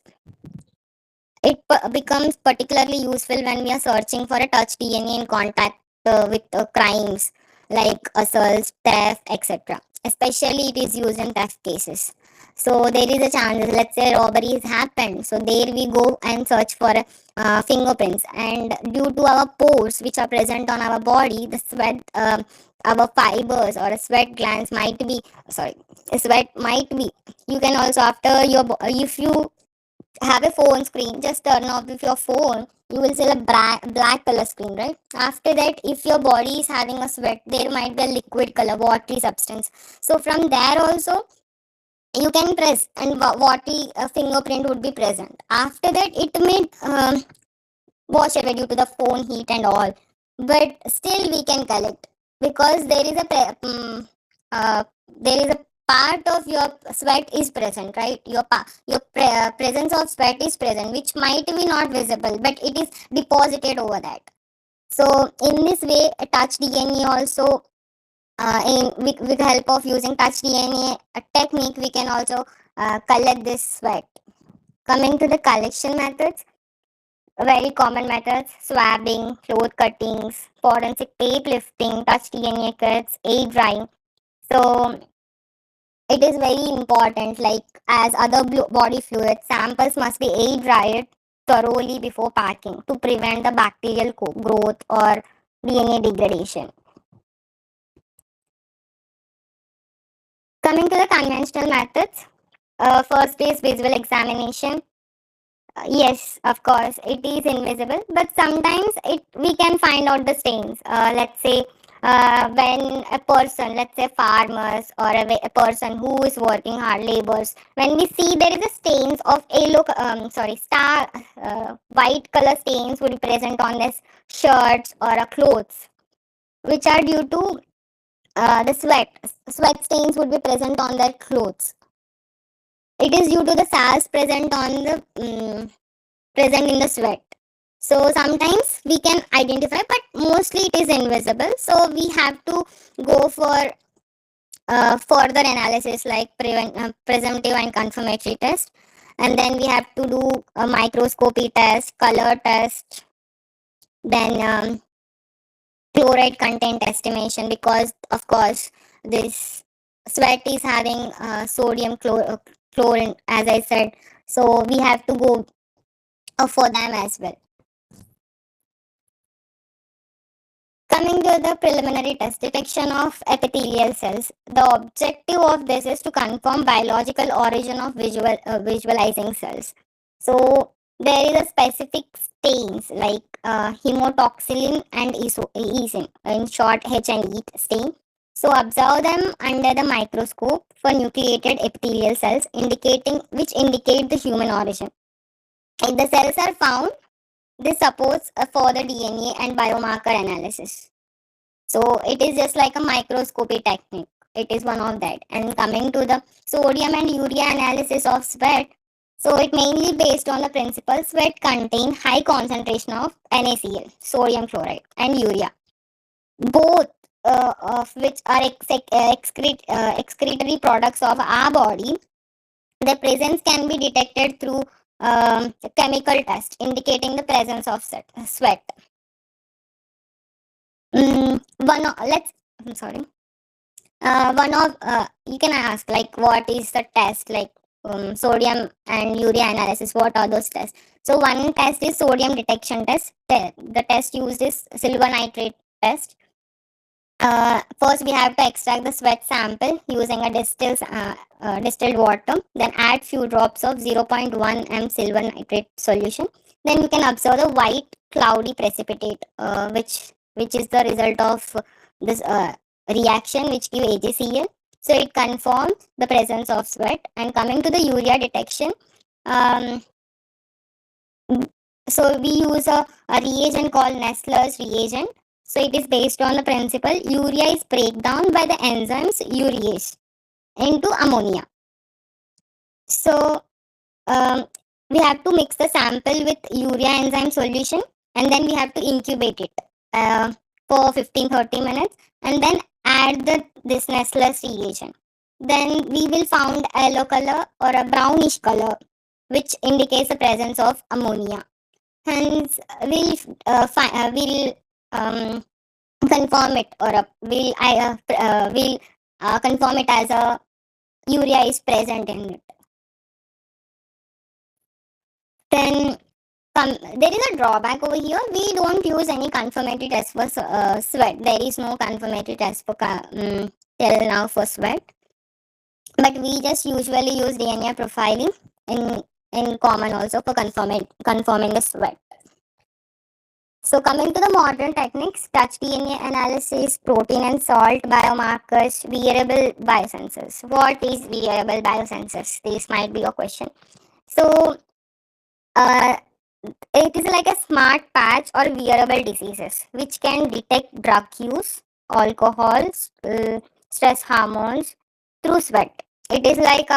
Speaker 2: It becomes particularly useful when we are searching for a touch DNA in contact with crimes like assaults, theft, etc. Especially it is used in theft cases. So there is a chance, let's say robbery has happened. So there we go and search for fingerprints. And due to our pores which are present on our body, the sweat, our fibers or sweat glands might be, sorry, sweat might be. You can also after if you have a phone screen, just turn off with your phone, you will see a black color screen, right? After that, if your body is having a sweat, there might be a liquid color, watery substance. So from there also, you can press and watery fingerprint would be present. After that, it may wash away due to the phone heat and all, but still we can collect because there is a part of your sweat is present, right? Presence of sweat is present, which might be not visible, but it is deposited over that. So in this way, a touch DNA also, with the help of using touch DNA technique, we can also collect this sweat. Coming to the collection methods, very common methods: swabbing, cloth cuttings, forensic tape lifting, touch DNA kits, air drying. So it is very important, like as other body fluids, samples must be air dried thoroughly before packing to prevent the bacterial growth or DNA degradation. Coming to the conventional methods, first is visual examination. Yes, of course, it is invisible, but sometimes we can find out the stains. Let's say when a person, let's say farmers or a person who is working hard, laborers, when we see there is a stains of white color stains would be present on this shirts or clothes, which are due to the sweat. Sweat stains would be present on their clothes. It is due to the salts present in the sweat. So sometimes we can identify, but mostly it is invisible. So we have to go for further analysis like presumptive and confirmatory test. And then we have to do a microscopy test, color test, then chloride content estimation, because of course this sweat is having sodium chlorine, as I said. So we have to go for them as well. Coming to the preliminary test, detection of epithelial cells. The objective of this is to confirm biological origin of visualizing cells. So there is a specific stains like hemotoxylin and eosin, in short H&E stain. So observe them under the microscope for nucleated epithelial cells, which indicate the human origin. If the cells are found, this supports for the DNA and biomarker analysis. So it is just like a microscopy technique. It is one of that. And coming to the sodium and urea analysis of sweat, so it mainly based on the principle sweat contain high concentration of NaCl, sodium chloride, and urea, both of which are excretory products of our body. The presence can be detected through chemical test indicating the presence of sweat. I'm sorry. One of You can ask like what is the test, like sodium and urea analysis. What are those tests? So one test is sodium detection test. The test used is silver nitrate test. First, we have to extract the sweat sample using a distilled water. Then add few drops of 0.1 m silver nitrate solution. Then you can observe the white cloudy precipitate, which is the result of this reaction, which give AgCl. So it confirms the presence of sweat. And coming to the urea detection, um, so we use a reagent called Nestler's reagent. So it is based on the principle urea is break down by the enzymes urease into ammonia. So we have to mix the sample with urea enzyme solution, and then we have to incubate it for 15-30 minutes, and then add this Nestler's reagent. Then we will found a yellow color or a brownish color, which indicates the presence of ammonia. Hence, we'll confirm it, or we'll confirm it as a urea is present in it. Then there is a drawback over here. We don't use any confirmatory test for sweat. There is no confirmatory test for till now for sweat, but we just usually use DNA profiling in common also for confirming the sweat. So coming to the modern techniques, touch DNA analysis, protein and salt biomarkers, wearable biosensors. What is wearable biosensors? This might be your question. So it is like a smart patch or wearable diseases which can detect drug use, alcohol, stress hormones through sweat. It is like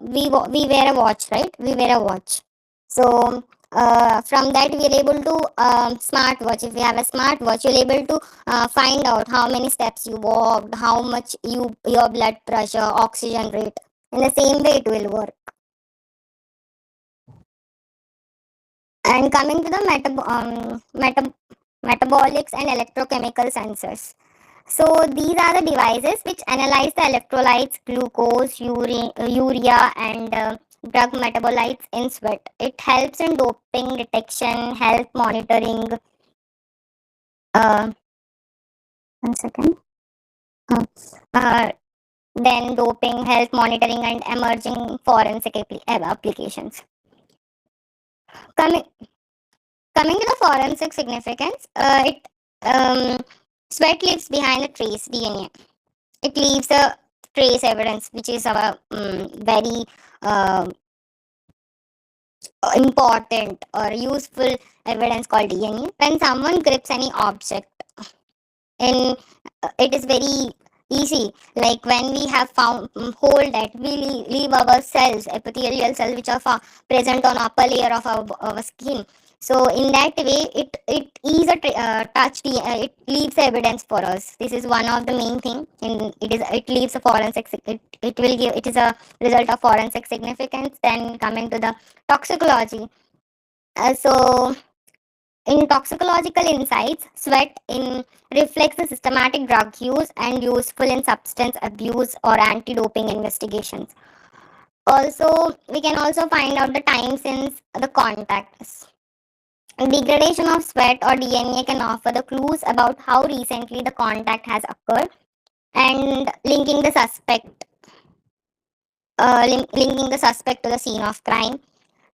Speaker 2: we wear a watch, right? We wear a watch. So from that we are able to smartwatch. If you have a smartwatch, you're able to find out how many steps you walked, how much your blood pressure, oxygen rate. In the same way, it will work. And coming to the metabolics and electrochemical sensors. So these are the devices which analyze the electrolytes, glucose, urea, and drug metabolites in sweat. It helps in doping detection, health monitoring. One second. Then doping, health monitoring, and emerging forensic applications. Coming to the forensic significance, sweat leaves behind a trace DNA. It leaves a trace evidence, which is our very important or useful evidence called DNA. When someone grips any object, and it is very easy. Like when we have found hold that, we leave our cells, epithelial cells, which are present on upper layer of our skin. So in that way, it is a it leaves evidence for us. This is one of the main thing, and it leaves a forensic. It will give, it is a result of forensic significance. Then coming to the toxicology. So in toxicological insights, sweat in reflects the systematic drug use and useful in substance abuse or anti-doping investigations. Also, we can also find out the time since the contact. Degradation of sweat or DNA can offer the clues about how recently the contact has occurred and linking the suspect to the scene of crime.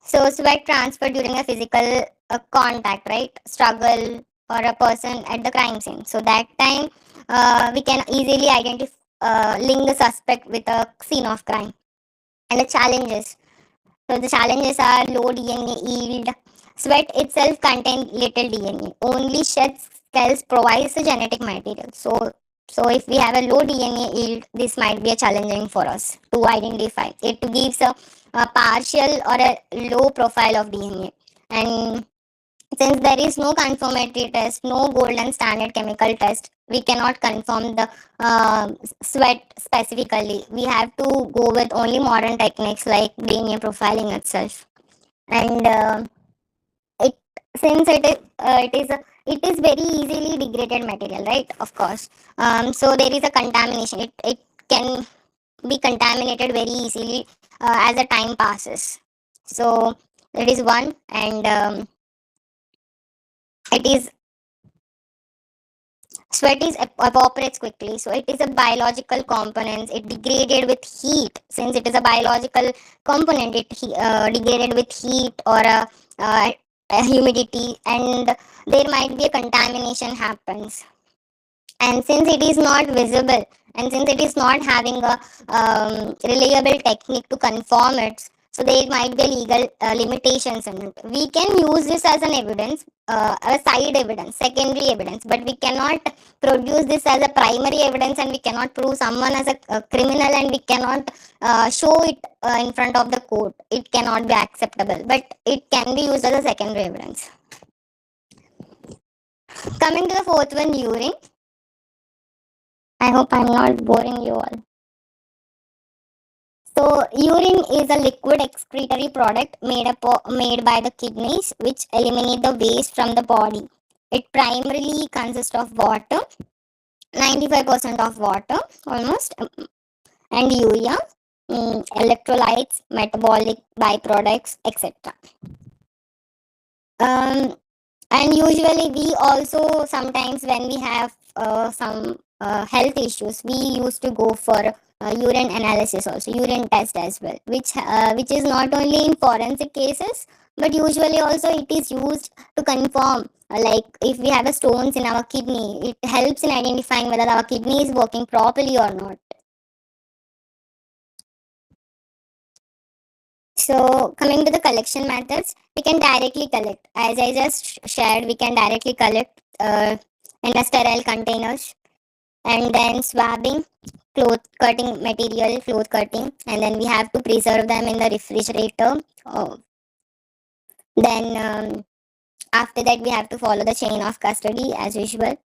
Speaker 2: So, sweat transfer during a physical contact, right? Struggle or a person at the crime scene. So, that time we can easily identify, link the suspect with a scene of crime. And the challenges. So, the challenges are low DNA yield. Sweat itself contains little DNA. Only shed cells provides the genetic material. So if we have a low DNA yield, this might be a challenging for us to identify. It gives a partial or a low profile of DNA. And since there is no confirmatory test, no golden standard chemical test, we cannot confirm the sweat specifically. We have to go with only modern techniques like DNA profiling itself. And it since it is very easily degraded material, right? Of course. So there is a contamination. It can be contaminated very easily as the time passes. So that is one, and it is sweat is evaporates quickly, so it is a biological component. It degraded with heat. Since it is a biological component, degraded with heat or a humidity, and there might be a contamination happens. And since it is not visible, and since it is not having a reliable technique to confirm it, so there might be legal limitations in it. We can use this as an evidence, a side evidence, secondary evidence, but we cannot produce this as a primary evidence, and we cannot prove someone as a criminal, and we cannot show it in front of the court. It cannot be acceptable, but it can be used as a secondary evidence. Coming to the fourth one, urine. I hope I'm not boring you all. So, urine is a liquid excretory product made by the kidneys, which eliminate the waste from the body. It primarily consists of water, 95% of water almost, and urea, electrolytes, metabolic byproducts, etc. And usually we also sometimes when we have some health issues, we used to go for urine analysis also, urine test as well, which is not only in forensic cases, but usually also it is used to confirm, like if we have a stones in our kidney, it helps in identifying whether our kidney is working properly or not. So coming to the collection methods, we can directly collect. As I just shared, we can directly collect in a sterile containers, and then swabbing, cloth cutting material, cloth cutting, and then we have to preserve them in the refrigerator. Then after that, we have to follow the chain of custody as usual.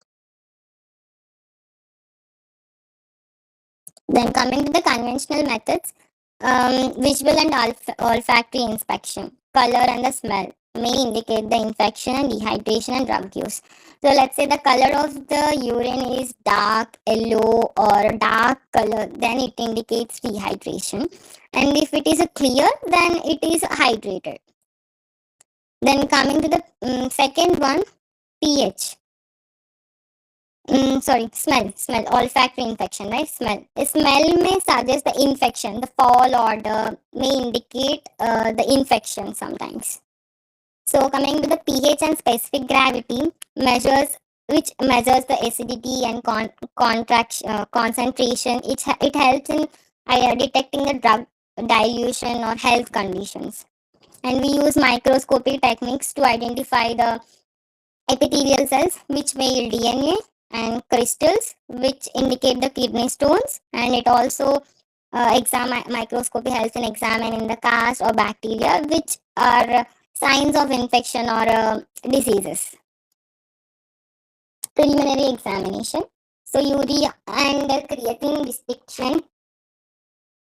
Speaker 2: Then coming to the conventional methods, visual and olfactory inspection, color and the smell may indicate the infection and dehydration and drug use. So let's say the color of the urine is dark yellow or dark color, then it indicates dehydration. And if it is a clear, then it is hydrated. Then coming to the second one, pH. Smell, olfactory infection, right? Smell. The smell may suggest the infection. The fall order may indicate the infection sometimes. So coming to the pH and specific gravity which measures the acidity and concentration. It helps in detecting the drug dilution or health conditions. And we use microscopic techniques to identify the epithelial cells, which may yield DNA, and crystals, which indicate the kidney stones. And it also microscopy helps in examining the cast or bacteria, which are signs of infection or diseases. Preliminary examination. So urea and creatine restriction.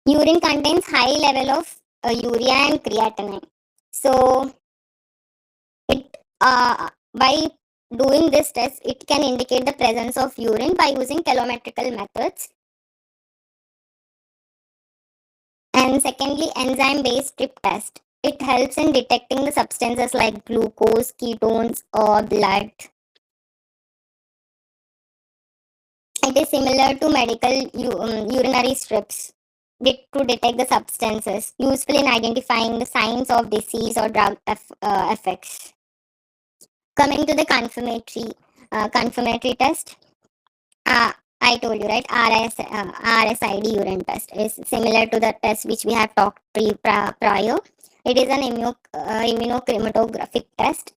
Speaker 2: Urine contains high level of urea and creatinine. So it by doing this test, it can indicate the presence of urine by using telemetrical methods. And secondly, enzyme based strip test. It helps in detecting the substances like glucose, ketones, or blood. It is similar to medical urinary strips to detect the substances, useful in identifying the signs of disease or drug effects. Coming to the confirmatory test, I told you, right? RSID urine test is similar to the test which we have talked prior. It is an immunochromatographic test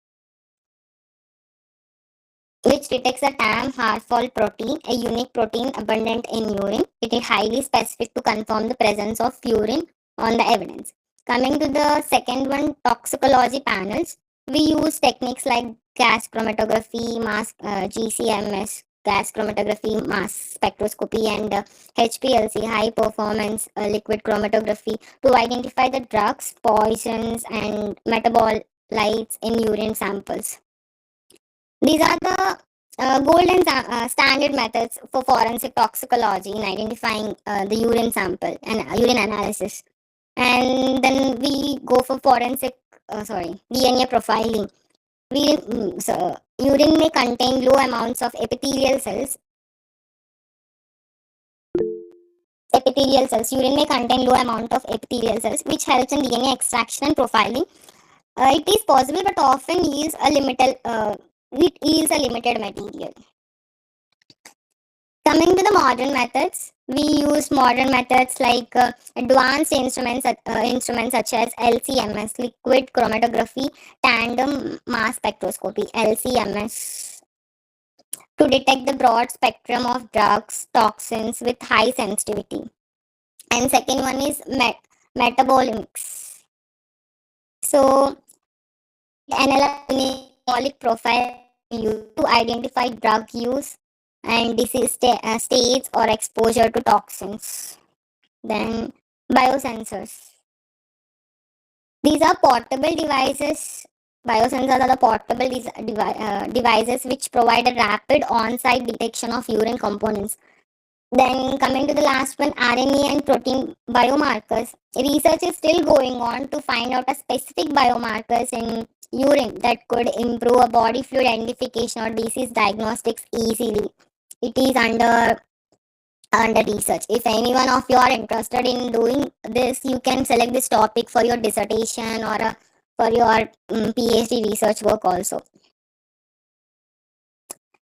Speaker 2: which detects a TAM Harfol protein, a unique protein abundant in urine. It is highly specific to confirm the presence of urine on the evidence. Coming to the second one, toxicology panels. We use techniques like gas chromatography, GCMS, gas chromatography, mass spectroscopy, and HPLC, high performance liquid chromatography, to identify the drugs, poisons, and metabolites in urine samples. These are the gold and standard methods for forensic toxicology in identifying the urine sample and urine analysis. And then we go for DNA profiling. Urine may contain low amounts of epithelial cells. Urine may contain low amount of epithelial cells, which helps in DNA extraction and profiling. It is possible, but often yields a limited. It yields a limited material. Coming to the modern methods, we use modern methods like advanced instruments such as LCMS, liquid chromatography, tandem mass spectroscopy, LCMS, to detect the broad spectrum of drugs, toxins with high sensitivity. And second one is metabolomics. So, analyze metabolic profile used to identify drug use and disease states or exposure to toxins. Then biosensors. These are portable devices. Biosensors are the portable devices which provide a rapid on-site detection of urine components. Then coming to the last one, RNA and protein biomarkers. Research is still going on to find out a specific biomarkers in urine that could improve a body fluid identification or disease diagnostics easily. It is under research. If anyone of you are interested in doing this, you can select this topic for your dissertation or for your PhD research work also.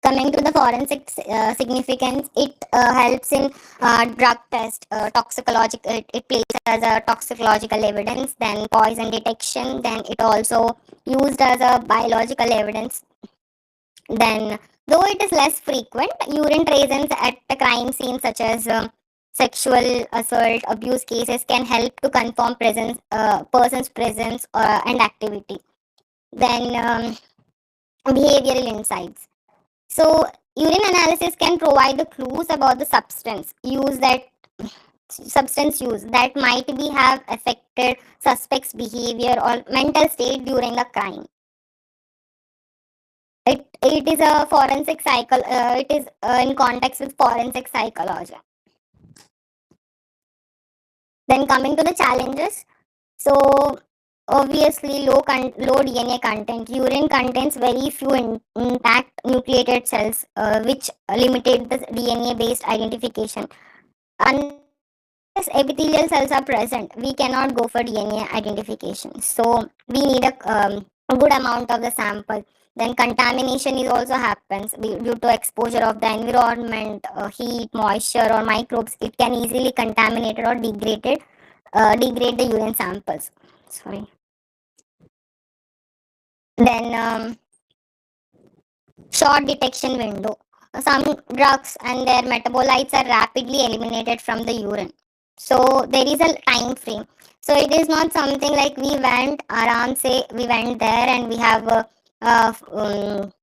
Speaker 2: Coming to the forensic significance, it helps in drug test, it plays as a toxicological evidence, then poison detection, then it also used as a biological evidence. Then, though it is less frequent, urine tracings at a crime scene such as sexual assault, abuse cases can help to confirm person's presence and activity. Then behavioral insights. So, urine analysis can provide the clues about the substance use that might be have affected suspect's behavior or mental state during the crime. It is a forensic cycle. It is in context with forensic psychology. Then coming to the challenges. So obviously low DNA content. Urine contains very few intact nucleated cells, which limited the DNA based identification. Unless epithelial cells are present, we cannot go for DNA identification. So we need a good amount of the sample. Then contamination is also happens due to exposure of the environment, heat, moisture, or microbes. It can easily contaminate or degrade the urine samples. Sorry. Then short detection window. Some drugs and their metabolites are rapidly eliminated from the urine. So there is a time frame. So it is not something like we went around, say we went there and we have uh, um,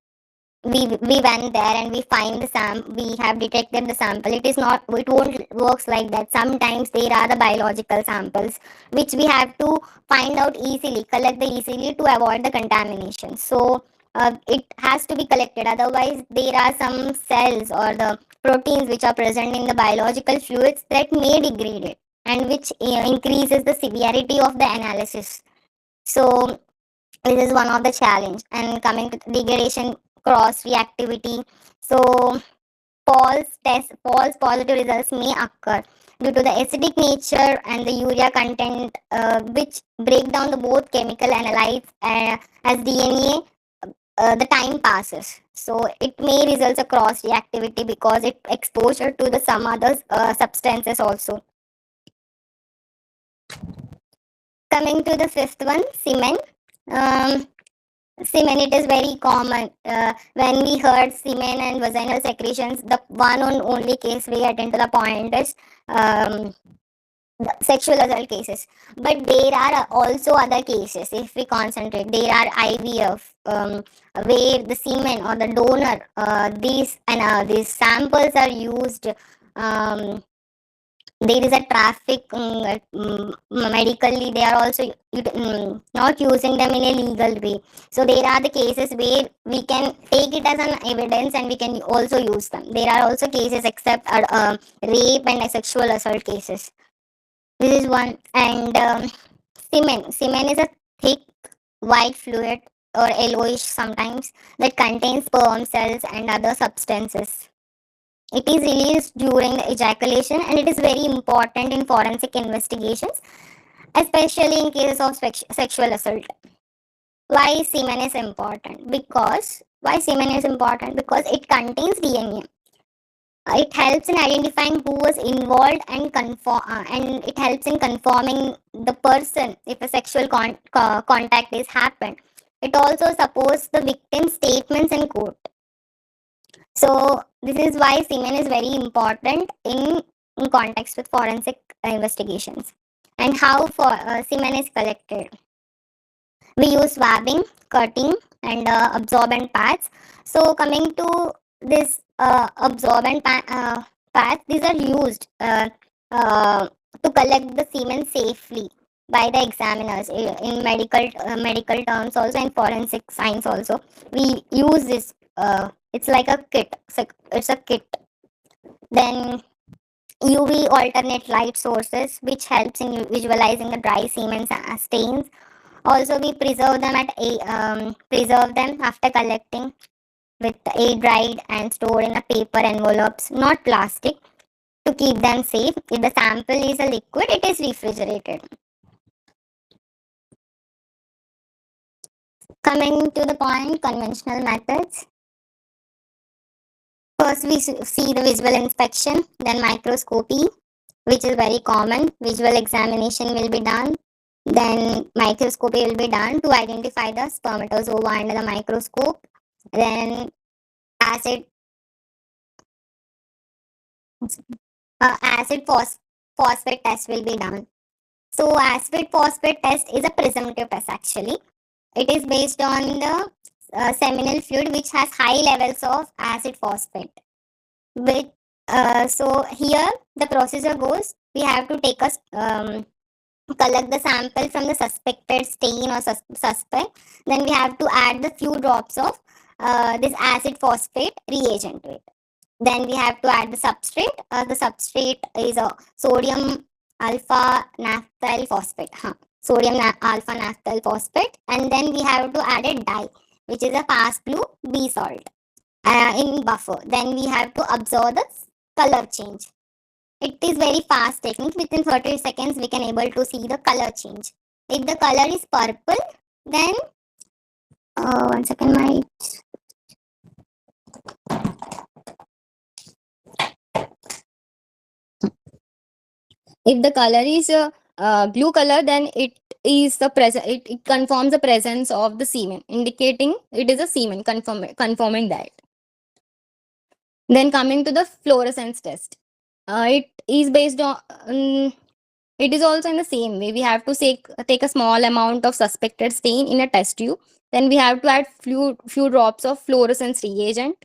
Speaker 2: we went there and we find the we have detected the sample. It is not, it won't works like that. Sometimes there are the biological samples which we have to find out easily, collect the easily to avoid the contamination. So it has to be collected, otherwise there are some cells or the proteins which are present in the biological fluids that may degrade it, and which increases the severity of the analysis. So this is one of the challenge. And coming to degradation, cross reactivity, so false positive results may occur due to the acidic nature and the urea content, which break down the both chemical analytes as DNA. The time passes, so it may result a cross reactivity because it exposure to the some other substances also. Coming to the fifth one, semen. um, Semen, it is very common. When we heard semen and vaginal secretions, the one and only case we get into the point is um, the sexual assault cases. But there are also other cases. If we concentrate, there are IVF, where the semen or the donor, these samples are used. Um, there is a traffic, medically they are also not using them in a legal way. So there are the cases where we can take it as an evidence and we can also use them. There are also cases except rape and sexual assault cases. This is one. And semen is a thick white fluid or yellowish sometimes that contains sperm cells and other substances. It is released during the ejaculation and it is very important in forensic investigations, especially in cases of sexual assault. Why semen is important? Because it contains DNA. It helps in identifying who was involved and and it helps in confirming the person if a sexual contact is happened. It also supports the victim's statements in court. So this is why semen is very important in context with forensic investigations. And how semen is collected. We use swabbing, cutting, and absorbent pads. So coming to this pads, these are used to collect the semen safely by the examiners in medical terms, also in forensic science also. We use this. It's like a kit. It's a kit. Then UV alternate light sources, which helps in visualizing the dry semen stains. Also, we preserve them after collecting with air dried and stored in a paper envelopes, not plastic, to keep them safe. If the sample is a liquid, it is refrigerated. Coming to the point, conventional methods. First, we see the visual inspection, then microscopy, which is very common. Visual examination will be done. Then microscopy will be done to identify the spermatozoa under the microscope. Then acid acid phosphate test will be done. So acid phosphate test is a presumptive test actually. It is based on the seminal fluid which has high levels of acid phosphate. Which, so here the procedure goes, we have to take a collect the sample from the suspected stain or suspect. Then we have to add the few drops of this acid phosphate reagent to it. Then we have to add the substrate. The substrate is a sodium alpha naphthyl phosphate. Alpha naphthyl phosphate. And then we have to add a dye, which is a fast blue B salt in buffer. Then we have to observe the color change. It is very fast technique. Within 30 seconds, we can able to see the color change. If the color is purple, then 1 second, my if the color is blue color, then it is the present. It confirms the presence of the semen, indicating it is a semen. Confirming that. Then coming to the fluorescence test. It is based on
Speaker 4: It is also in the same way. We have to take a small amount of suspected stain in a test tube. Then we have to add few drops of fluorescence reagent.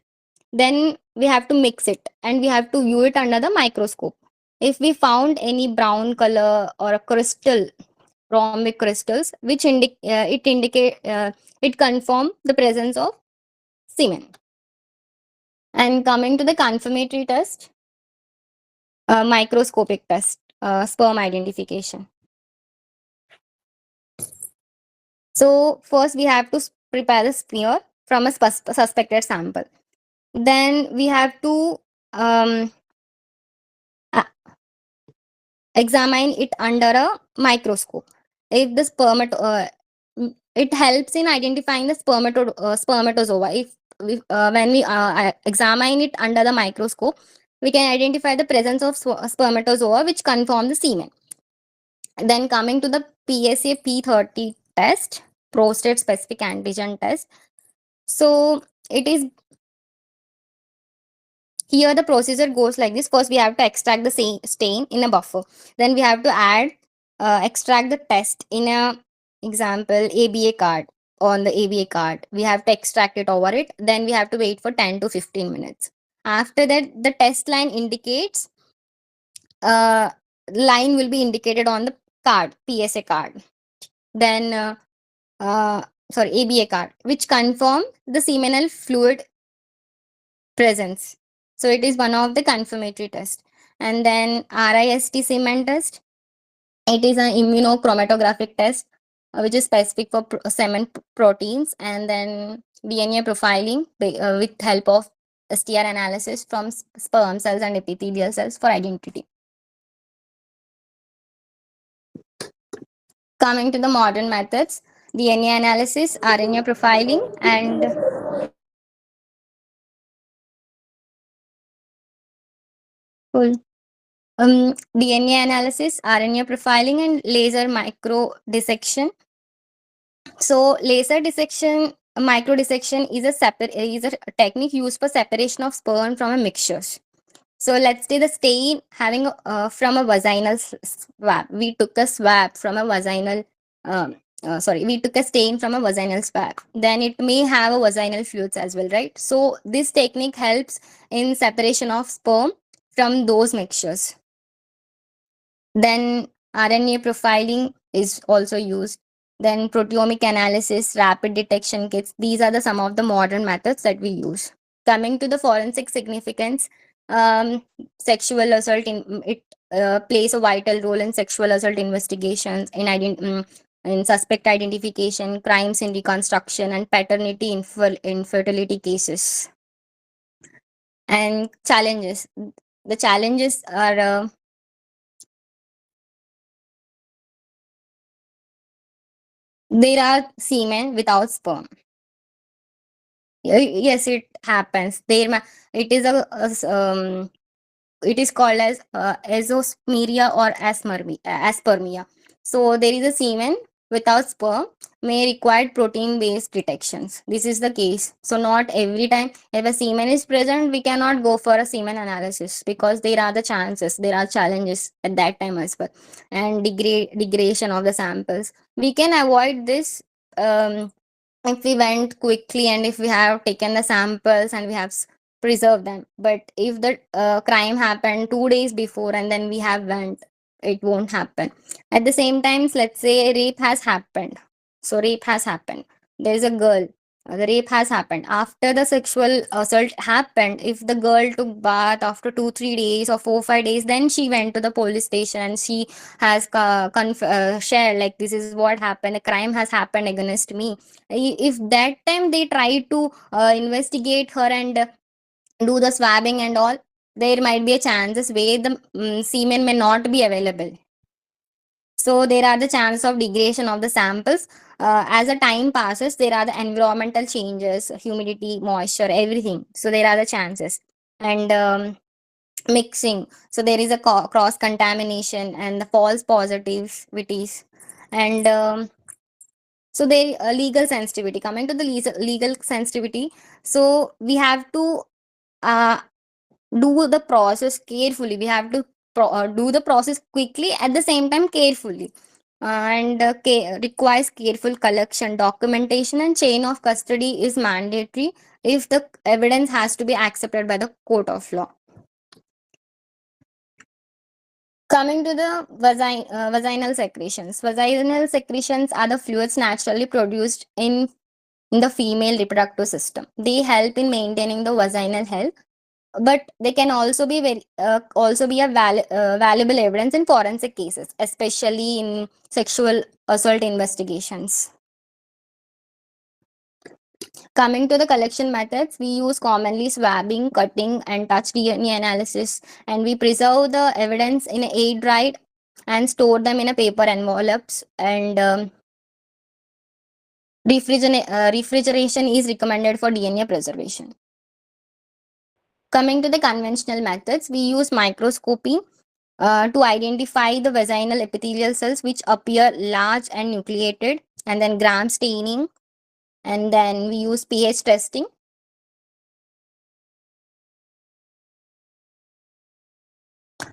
Speaker 4: Then we have to mix it and we have to view it under the microscope. If we found any brown color or a crystal, rhombic crystals, which it confirm the presence of semen. And coming to the confirmatory test, microscopic test, sperm identification. So first we have to prepare the smear from a suspected sample. Then we have to um, a- examine it under a microscope. If the it helps in identifying the spermatozoa. If when we examine it under the microscope, we can identify the presence of spermatozoa, which confirm the semen. Then coming to the PSA P30 test, prostate specific antigen test. So it is here the procedure goes like this. First, we have to extract the stain in a buffer. Then we have to extract the test in a example ABA card. On the ABA card, we have to extract it over it. Then we have to wait for 10 to 15 minutes. After that, the test line indicates uh, line will be indicated on the card, PSA card. Then uh, ABA card, which confirm the seminal fluid presence. So it is one of the confirmatory tests. And then RIST semen test. It is an immunochromatographic test, which is specific for semen proteins. And then DNA profiling with help of STR analysis from sperm cells and epithelial cells for identity. Coming to the modern methods, DNA analysis, RNA profiling, and full DNA analysis, RNA profiling, and laser micro dissection. So, laser dissection, micro dissection is a technique used for separation of sperm from a mixtures. So, let's say the stain having from a vaginal swab. We took a swab from a vaginal. We took a stain from a vaginal swab. Then it may have a vaginal fluids as well, right? So, this technique helps in separation of sperm from those mixtures. Then RNA profiling is also used. Then proteomic analysis, rapid detection kits. These are some of the modern methods that we use. Coming to the forensic significance, sexual assault it plays a vital role in sexual assault investigations, in suspect identification, crimes in reconstruction, and paternity infertility cases. And challenges. The challenges are there are semen without sperm. Yes, it happens. It is it is called as azoospermia or aspermia. So there is a semen without sperm may require protein-based detections. This is the case. So not every time if a semen is present, we cannot go for a semen analysis because there are the chances, there are challenges at that time as well, and degradation of the samples. We can avoid this if we went quickly and if we have taken the samples and we have preserved them. But if the crime happened 2 days before and then we have went, it won't happen. At the same time, let's say rape has happened. So rape has happened. There is a girl. The rape has happened. After the sexual assault happened, if the girl took bath after 2-3 days or 4-5 days, then she went to the police station and she has shared like this is what happened. A crime has happened against me. If that time they try to investigate her and do the swabbing and all, there might be a chances where the semen may not be available. So there are the chance of degradation of the samples. As the time passes, there are the environmental changes, humidity, moisture, everything. So there are the chances. And mixing. So there is a cross contamination and the false positivities. And so there legal sensitivity. Coming to the legal sensitivity, so we have to uh, do the process carefully. We have to do the process quickly, at the same time carefully, and requires careful collection, documentation, and chain of custody is mandatory if the evidence has to be accepted by the court of law. Coming to the vaginal secretions. Vaginal secretions are the fluids naturally produced in the female reproductive system. They help in maintaining the vaginal health, but they can also be valuable evidence in forensic cases, especially in sexual assault investigations. Coming to the collection methods, we use commonly swabbing, cutting, and touch DNA analysis, and we preserve the evidence in air dried and store them in a paper envelopes, and refrigeration is recommended for DNA preservation. Coming to the conventional methods, we use microscopy to identify the vaginal epithelial cells which appear large and nucleated, and then gram staining, and then we use pH testing.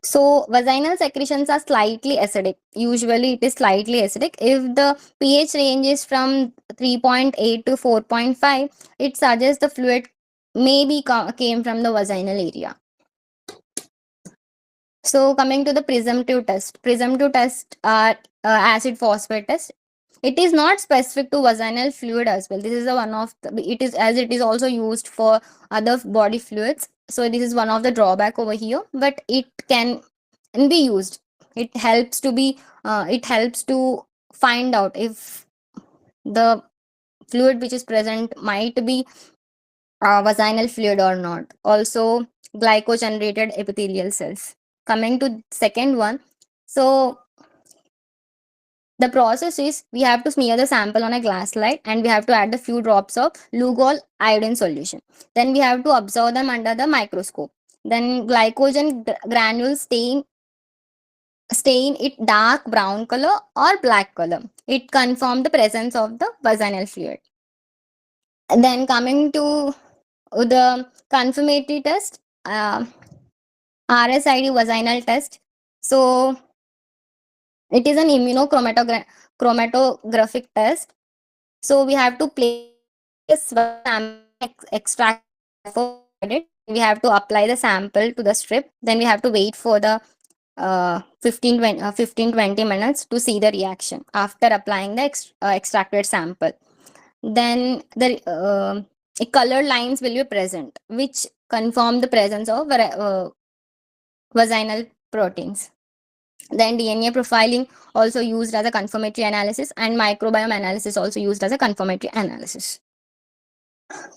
Speaker 4: So vaginal secretions are slightly acidic. Usually it is slightly acidic. If the pH range is from 3.8 to 4.5, it suggests the fluid maybe came from the vaginal area. So coming to the presumptive test. Presumptive tests are acid phosphate test. It is not specific to vaginal fluid as well. This is the one of the, it is, as it is also used for other body fluids. So this is one of the drawback over here, but it can be used. It helps to be it helps to find out if the fluid which is present might be vaginal fluid or not. Also glycogenerated epithelial cells. Coming to second one, so the process is we have to smear the sample on a glass slide and we have to add a few drops of Lugol iodine solution. Then we have to observe them under the microscope. Then glycogen granules stain it dark brown color or black color. It confirms the presence of the vaginal fluid. And then coming to the confirmatory test, RSID vaginal test. So it is an immunochromatographic test. So we have to place a sample, extract it. We have to apply the sample to the strip. Then we have to wait for the 15-20 minutes to see the reaction after applying the extracted sample. Then the colored lines will be present, which confirm the presence of vaginal proteins. Then DNA profiling also used as a confirmatory analysis, and microbiome analysis also used as a confirmatory analysis.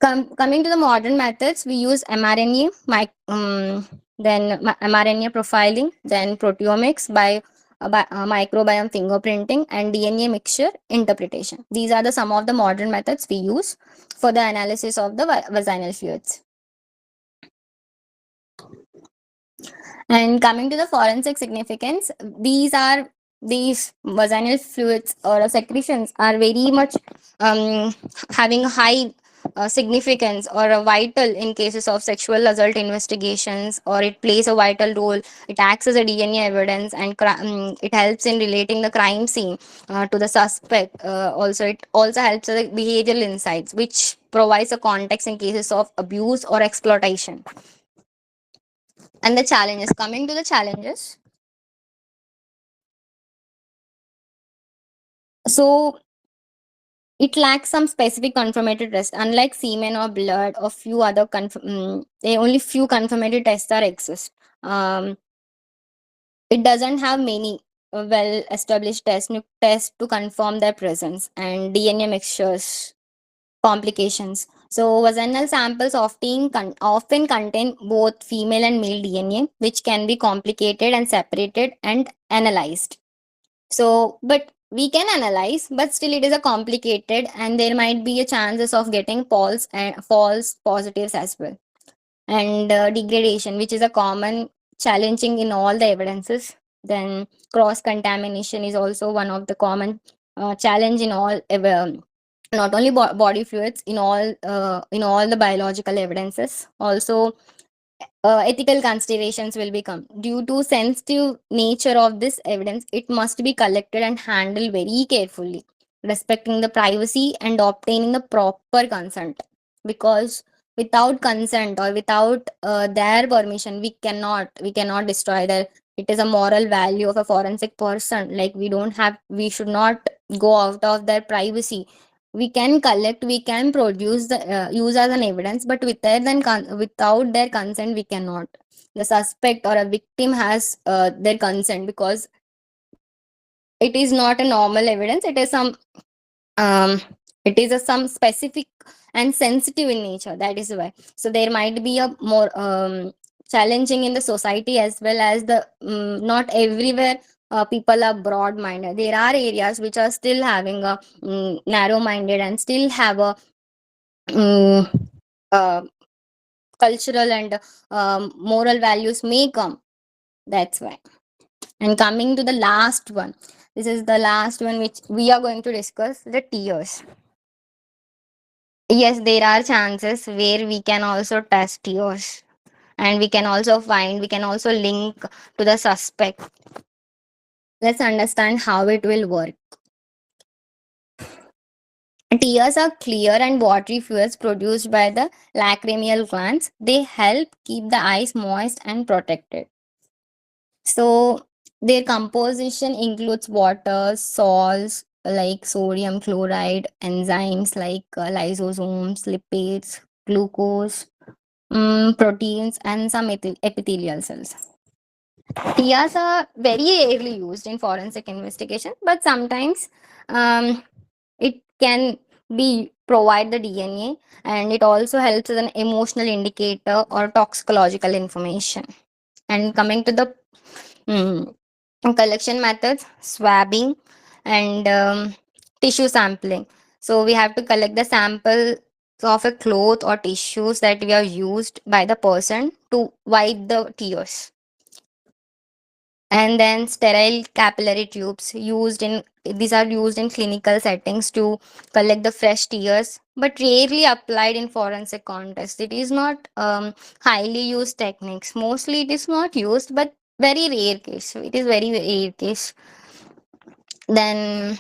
Speaker 4: Coming to the modern methods, we use mRNA, then mRNA profiling, then proteomics by microbiome fingerprinting, and DNA mixture interpretation. These are some of the modern methods we use for the analysis of the vaginal fluids. And coming to the forensic significance, these vaginal fluids or secretions are very much having high significance or a vital in cases of sexual assault investigations, or it plays a vital role. It acts as a DNA evidence, and it helps in relating the crime scene to the suspect. Also, it also helps with the behavioral insights, which provides a context in cases of abuse or exploitation. And the challenges. Coming to the challenges. So it lacks some specific confirmatory tests. Unlike semen or blood or few other only few confirmatory tests are exist. It doesn't have many well established tests to confirm their presence, and DNA mixtures complications. So vaginal samples often contain both female and male DNA, which can be complicated and separated and analyzed. So, but we can analyze, but still it is a complicated, and there might be a chances of getting false positives as well. And degradation, which is a common challenging in all the evidences. Then cross contamination is also one of the common challenge in all not only body fluids, in all the biological evidences. Also ethical considerations will become. Due to sensitive nature of this evidence, it must be collected and handled very carefully, respecting the privacy and obtaining the proper consent. Because without consent or without their permission, we cannot destroy their. It is a moral value of a forensic person. Like we should not go out of their privacy. We can collect, we can produce the use as an evidence, but without their consent we cannot. The suspect or a victim has their consent, because it is not a normal evidence. It is um some specific and sensitive in nature. That is why. So there might be a more challenging in the society, as well as the not everywhere people are broad minded. There are areas which are still having a narrow minded and still have a mm, uh, cultural and moral values may come. That's why. And coming to the last one, this is the last one which we are going to discuss, the tears. Yes, there are chances where we can also test tears, and we can also link to the suspect. Let's understand how it will work. Tears are clear and watery fluids produced by the lacrimal glands. They help keep the eyes moist and protected. So their composition includes water, salts like sodium chloride, enzymes like lysosomes, lipids, glucose, proteins, and some epithelial cells. TIAs are very rarely used in forensic investigation, but sometimes um, it can be provide the DNA, and it also helps as an emotional indicator or toxicological information. And coming to the mm, collection methods, swabbing and tissue sampling. So we have to collect the sample of a cloth or tissues that we are used by the person to wipe the tears. And then sterile capillary tubes used in these are used in clinical settings to collect the fresh tears, but rarely applied in forensic context. It is not highly used techniques. Mostly it is not used, but very rare case. It is very rare case. Then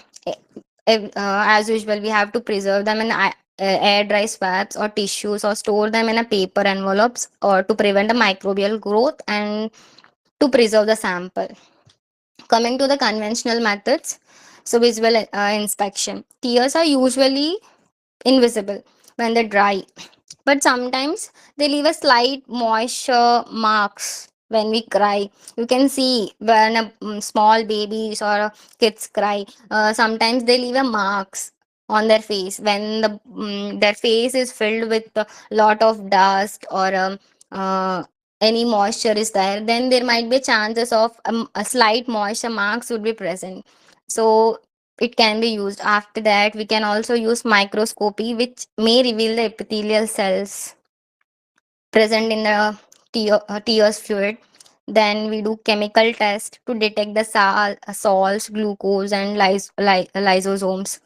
Speaker 4: as usual, we have to preserve them in air dry swabs or tissues, or store them in a paper envelopes, or to prevent the microbial growth and to preserve the sample. Coming to the conventional methods, so visual inspection. Tears are usually invisible when they dry, but sometimes they leave a slight moisture marks when we cry. You can see when small babies or kids cry, sometimes they leave a marks on their face when their face is filled with a lot of dust, or uh, any moisture is there, then there might be chances of a slight moisture marks would be present. So it can be used. After that, we can also use microscopy, which may reveal the epithelial cells present in the tears fluid. Then we do chemical test to detect the salts, glucose, and lysosomes.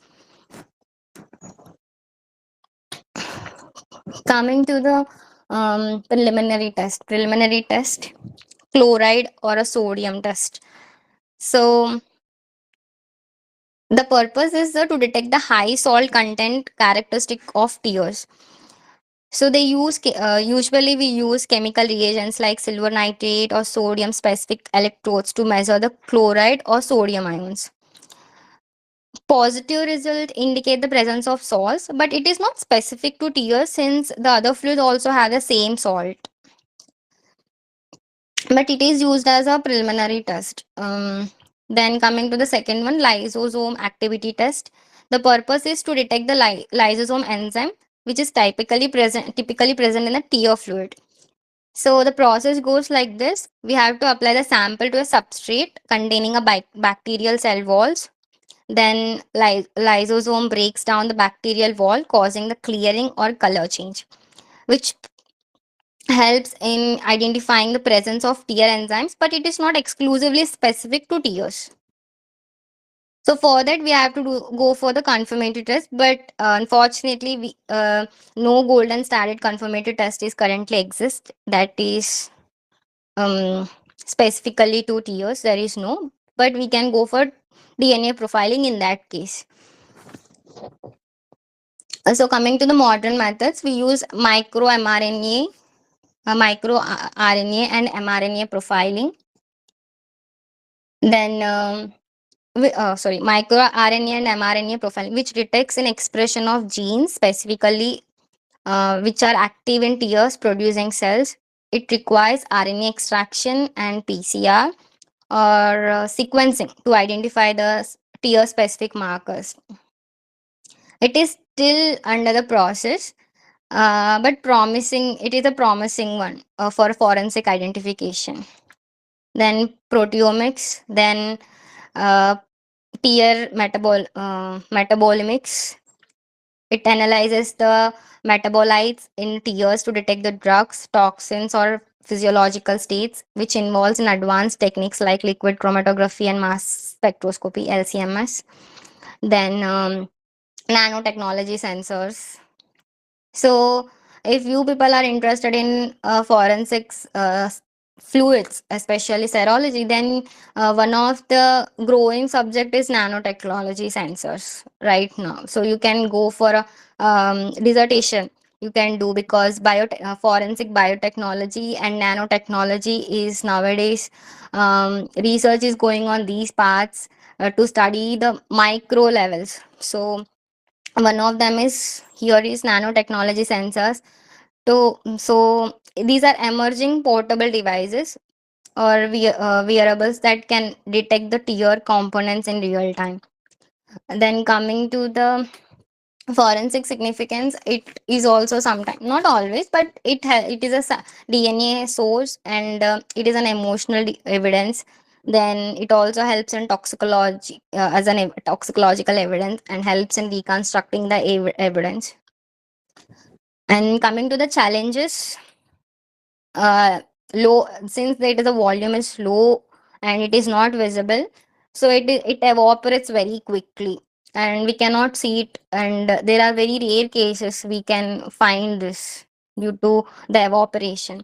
Speaker 4: Coming to the preliminary test, chloride or a sodium test. So the purpose is to detect the high salt content characteristic of tears. So they usually we use chemical reagents like silver nitrate or sodium specific electrodes to measure the chloride or sodium ions. Positive result indicate the presence of salts, but it is not specific to tears since the other fluids also have the same salt. But it is used as a preliminary test. Then coming to the second one, lysosome activity test. The purpose is to detect the lysosome enzyme, which is typically present in the tear fluid. So the process goes like this. We have to apply the sample to a substrate containing a bacterial cell walls. Then lysosome breaks down the bacterial wall, causing the clearing or color change, which helps in identifying the presence of tear enzymes, but it is not exclusively specific to tears. So for that, we have to go for the confirmatory test, but unfortunately, no golden standard confirmatory test is currently exist. That is specifically 2 tiers. There is no, but we can go for DNA profiling in that case. So coming to the modern methods, we use micro mRNA, micro RNA and mRNA profiling. Then micro RNA and mRNA profiling, which detects an expression of genes specifically which are active in tears producing cells. It requires RNA extraction and PCR or sequencing to identify the tear specific markers. It is still under the process, but promising. It is a promising one for forensic identification. Then proteomics, then uh, metabolomics. It analyzes the metabolites in tears to detect the drugs, toxins, or physiological states, which involves in advanced techniques like liquid chromatography and mass spectroscopy (LCMS). Then nanotechnology sensors. So, if you people are interested in forensics fluids, especially serology, then one of the growing subject is nanotechnology sensors right now. So you can go for a dissertation. You can do because forensic biotechnology and nanotechnology is nowadays research is going on these paths to study the micro levels. So one of them is here is nanotechnology sensors. So these are emerging portable devices or wearables that can detect the tear components in real time. Then coming to the forensic significance, it is also sometimes, not always, but it is a DNA source, and it is an emotional evidence. Then it also helps in toxicology as an toxicological evidence, and helps in reconstructing the evidence. And coming to the challenges, uh, low, since it is a volume is low and it is not visible, so it evaporates very quickly and we cannot see it, and there are very rare cases we can find this due to the evaporation.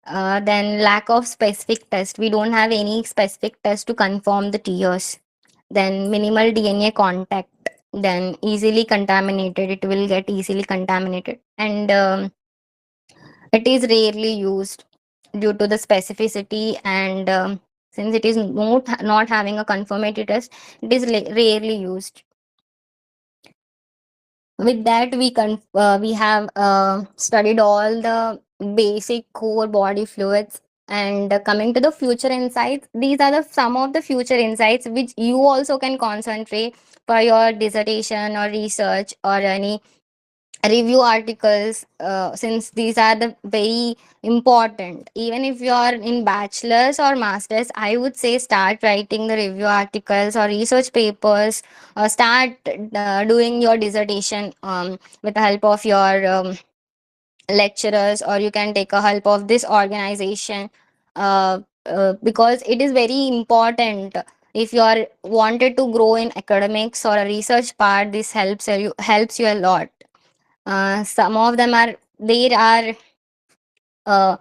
Speaker 4: Then lack of specific test, we don't have any specific test to confirm the tears. Then minimal DNA contact, then easily contaminated, it will get easily contaminated, and it is rarely used due to the specificity, and since it is not having a confirmatory test, it is rarely used. With that, we have studied all the basic core body fluids. And coming to the future insights, these are the some of the future insights which you also can concentrate for your dissertation or research or any review articles, since these are the very important. Even if you are in bachelor's or master's, I would say start writing the review articles or research papers, or start doing your dissertation with the help of your lecturers, or you can take a help of this organization, because it is very important. If you are wanted to grow in academics or a research part, this helps you a lot. Some of them are there are uh,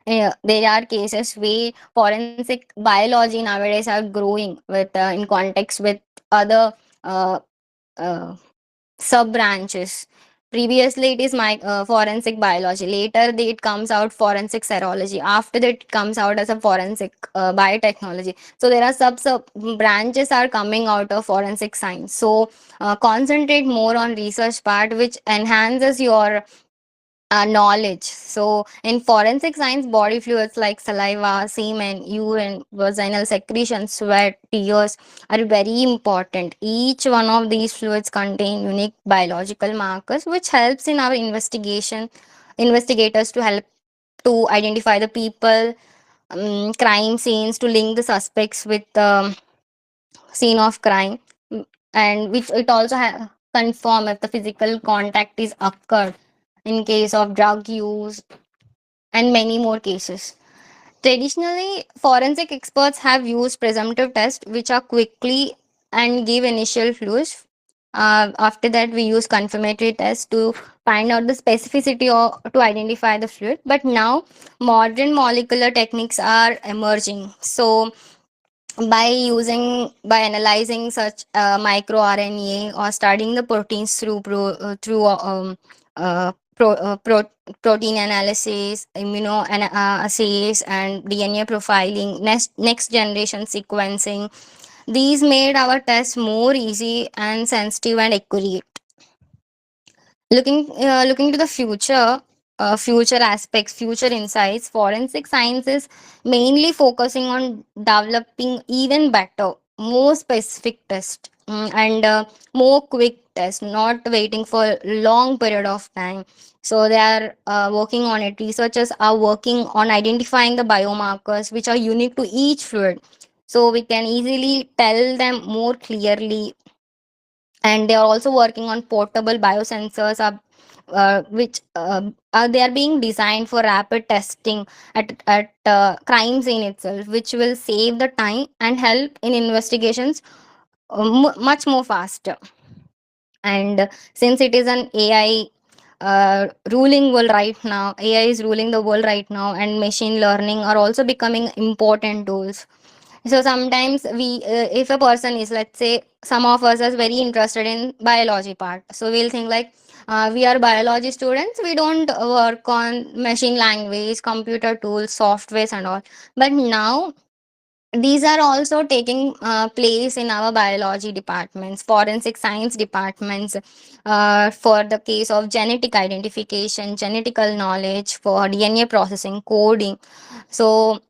Speaker 4: there are cases where forensic biology nowadays are growing with in context with other uh, uh, sub branches. Previously, it is my forensic biology. Later, it comes out forensic serology. After that, it comes out as a forensic biotechnology. So there are sub branches are coming out of forensic science. So concentrate more on research part, which enhances your knowledge. So, in forensic science, body fluids like saliva, semen, urine, vaginal secretion, sweat, tears are very important. Each one of these fluids contain unique biological markers, which helps in our investigators to help to identify the people, crime scenes, to link the suspects with the scene of crime, and which it also confirm if the physical contact is occurred in case of drug use, and many more cases. Traditionally, forensic experts have used presumptive tests which are quickly and give initial clues. After that, we use confirmatory tests to find out the specificity or to identify the fluid. But now, modern molecular techniques are emerging. So, by analyzing such micro RNA or studying the proteins through protein analysis, assays, and DNA profiling, next generation sequencing. These made our tests more easy and sensitive and accurate. Looking to the future, future aspects, future insights, forensic science is mainly focusing on developing even better, more specific tests, and more quick tests, not waiting for long period of time. So they are working on it. Researchers are working on identifying the biomarkers which are unique to each fluid, so we can easily tell them more clearly. And they are also working on portable biosensors, which they are being designed for rapid testing at crime scene itself, which will save the time and help in investigations much more faster. And since it is an AI ruling world right now, AI is ruling the world right now, and machine learning are also becoming important tools. So sometimes if a person is, let's say, some of us are very interested in biology part, so we'll think like, we are biology students, we don't work on machine language, computer tools, softwares and all. But now these are also taking place in our biology departments, forensic science departments, for the case of genetic identification, genetical knowledge, for DNA processing, coding. So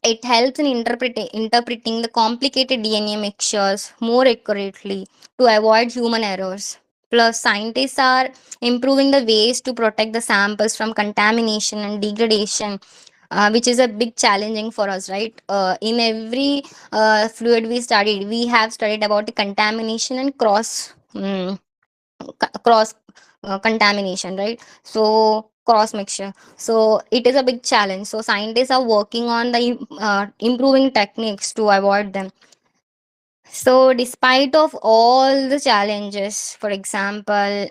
Speaker 4: it helps in interpreting the complicated DNA mixtures more accurately to avoid human errors. Plus, scientists are improving the ways to protect the samples from contamination and degradation, which is a big challenging for us, right? In every fluid we have studied about the contamination and cross contamination, right? So cross mixture, so it is a big challenge. So scientists are working on the improving techniques to avoid them. So despite of all the challenges, for example,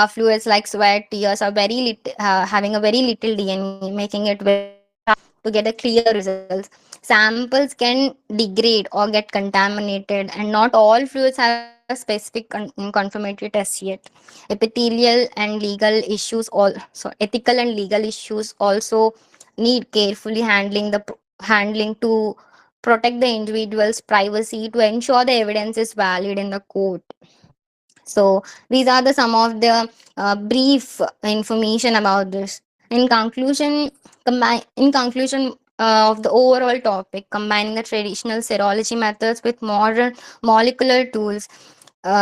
Speaker 4: fluids like sweat, tears are having a very little DNA, making it very hard to get a clear results. Samples can degrade or get contaminated, and not all fluids have a specific confirmatory test yet. Epithelial and legal issues ethical and legal issues also need carefully handling to protect the individual's privacy, to ensure the evidence is valid in the court. So these are the some of the brief information about this. In conclusion, of the overall topic, combining the traditional serology methods with modern molecular tools,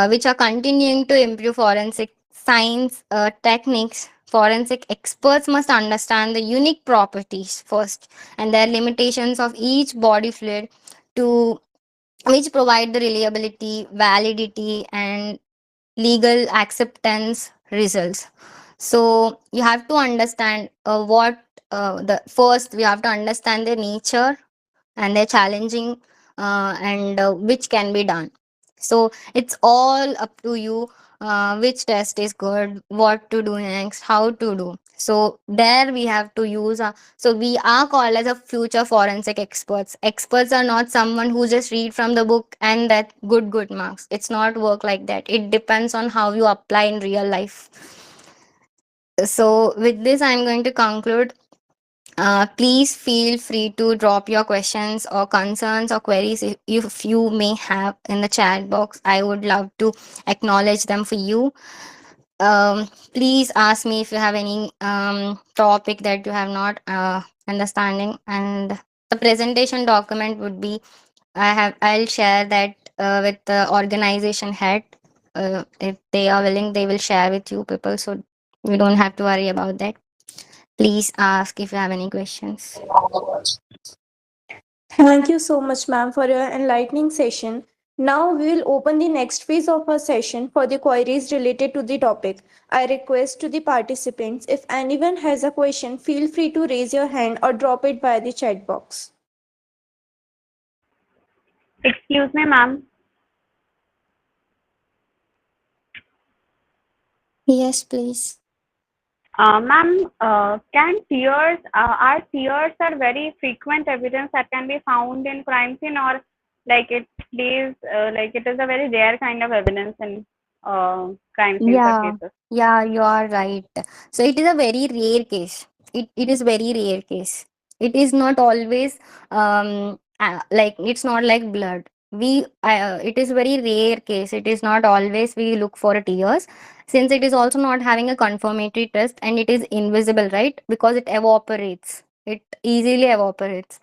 Speaker 4: which are continuing to improve forensic science techniques. Forensic experts must understand the unique properties first and their limitations of each body fluid, to which provide the reliability, validity, and legal acceptance results. So you have to understand what the first we have to understand the nature and they're challenging, and which can be done. So it's all up to you, which test is good, what to do next, how to do. So there we have to use so we are called as a future forensic experts. Experts are not someone who just read from the book and that good marks. It's not work like that. It depends on how you apply in real life. So with this I'm going to conclude. Please feel free to drop your questions or concerns or queries if you may have in the chat box. I would love to acknowledge them for you. Please ask me if you have any topic that you have not understanding. And the presentation document would be, I'll share that with the organization head. If they are willing, they will share with you people. So you don't have to worry about that. Please ask if you have any questions.
Speaker 6: Thank you so much, ma'am, for your enlightening session. Now we will open the next phase of our session for the queries related to the topic. I request to the participants, if anyone has a question, feel free to raise your hand or drop it via the chat box.
Speaker 3: Excuse me, ma'am.
Speaker 4: Yes, please.
Speaker 3: Ma'am, can tears are tears are very frequent evidence that can be found in crime scene, or like it is a very rare kind of evidence in crime scenes or
Speaker 4: Yeah,
Speaker 3: cases?
Speaker 4: yeah, you are right. So it is a very rare case. It is very rare case. It is not always like it's not like blood. It is very rare case. It is not always we look for tears, since it is also not having a confirmatory test and it is invisible, right? Because it evaporates. It easily evaporates.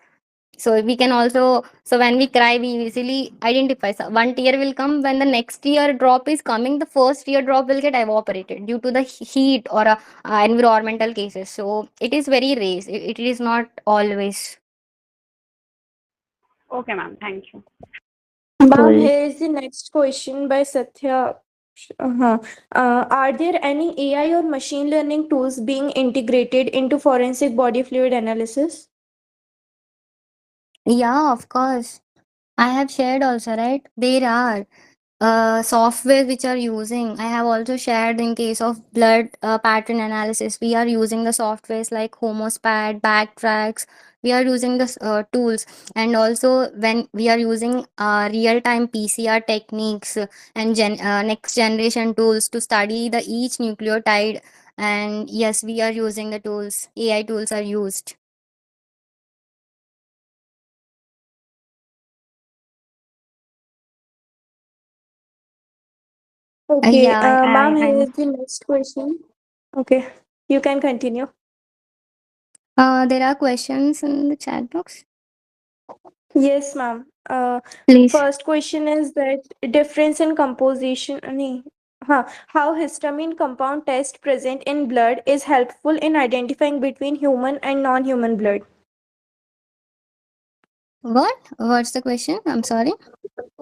Speaker 4: So we can also, so when we cry, we easily identify. So one tear will come when the next tear drop is coming. The first tear drop will get evaporated due to the heat or environmental cases. So it is very rare. It is not always.
Speaker 3: Okay, ma'am. Thank you.
Speaker 6: Ma'am,
Speaker 4: Cool.
Speaker 6: here is the next question by Satya. Uh-huh. Are there any AI or machine learning tools being integrated into forensic body fluid analysis?
Speaker 4: Yeah, of course. I have shared also, right? There are software which are using. I have also shared in case of blood pattern analysis. We are using the softwares like Homospat, Backtracks. We are using the tools, and also when we are using real time PCR techniques and next generation tools to study the each nucleotide. And yes, we are using the tools. AI tools are used.
Speaker 6: Okay,
Speaker 4: Yeah,
Speaker 6: ma'am, here
Speaker 4: I'm.
Speaker 6: is the next question. Okay, you can continue.
Speaker 4: There are questions in the chat box.
Speaker 6: Yes, ma'am.
Speaker 4: Please.
Speaker 6: First question is that difference in composition. How histamine compound test present in blood is helpful in identifying between human and non-human blood.
Speaker 4: What? What's the question? I'm sorry.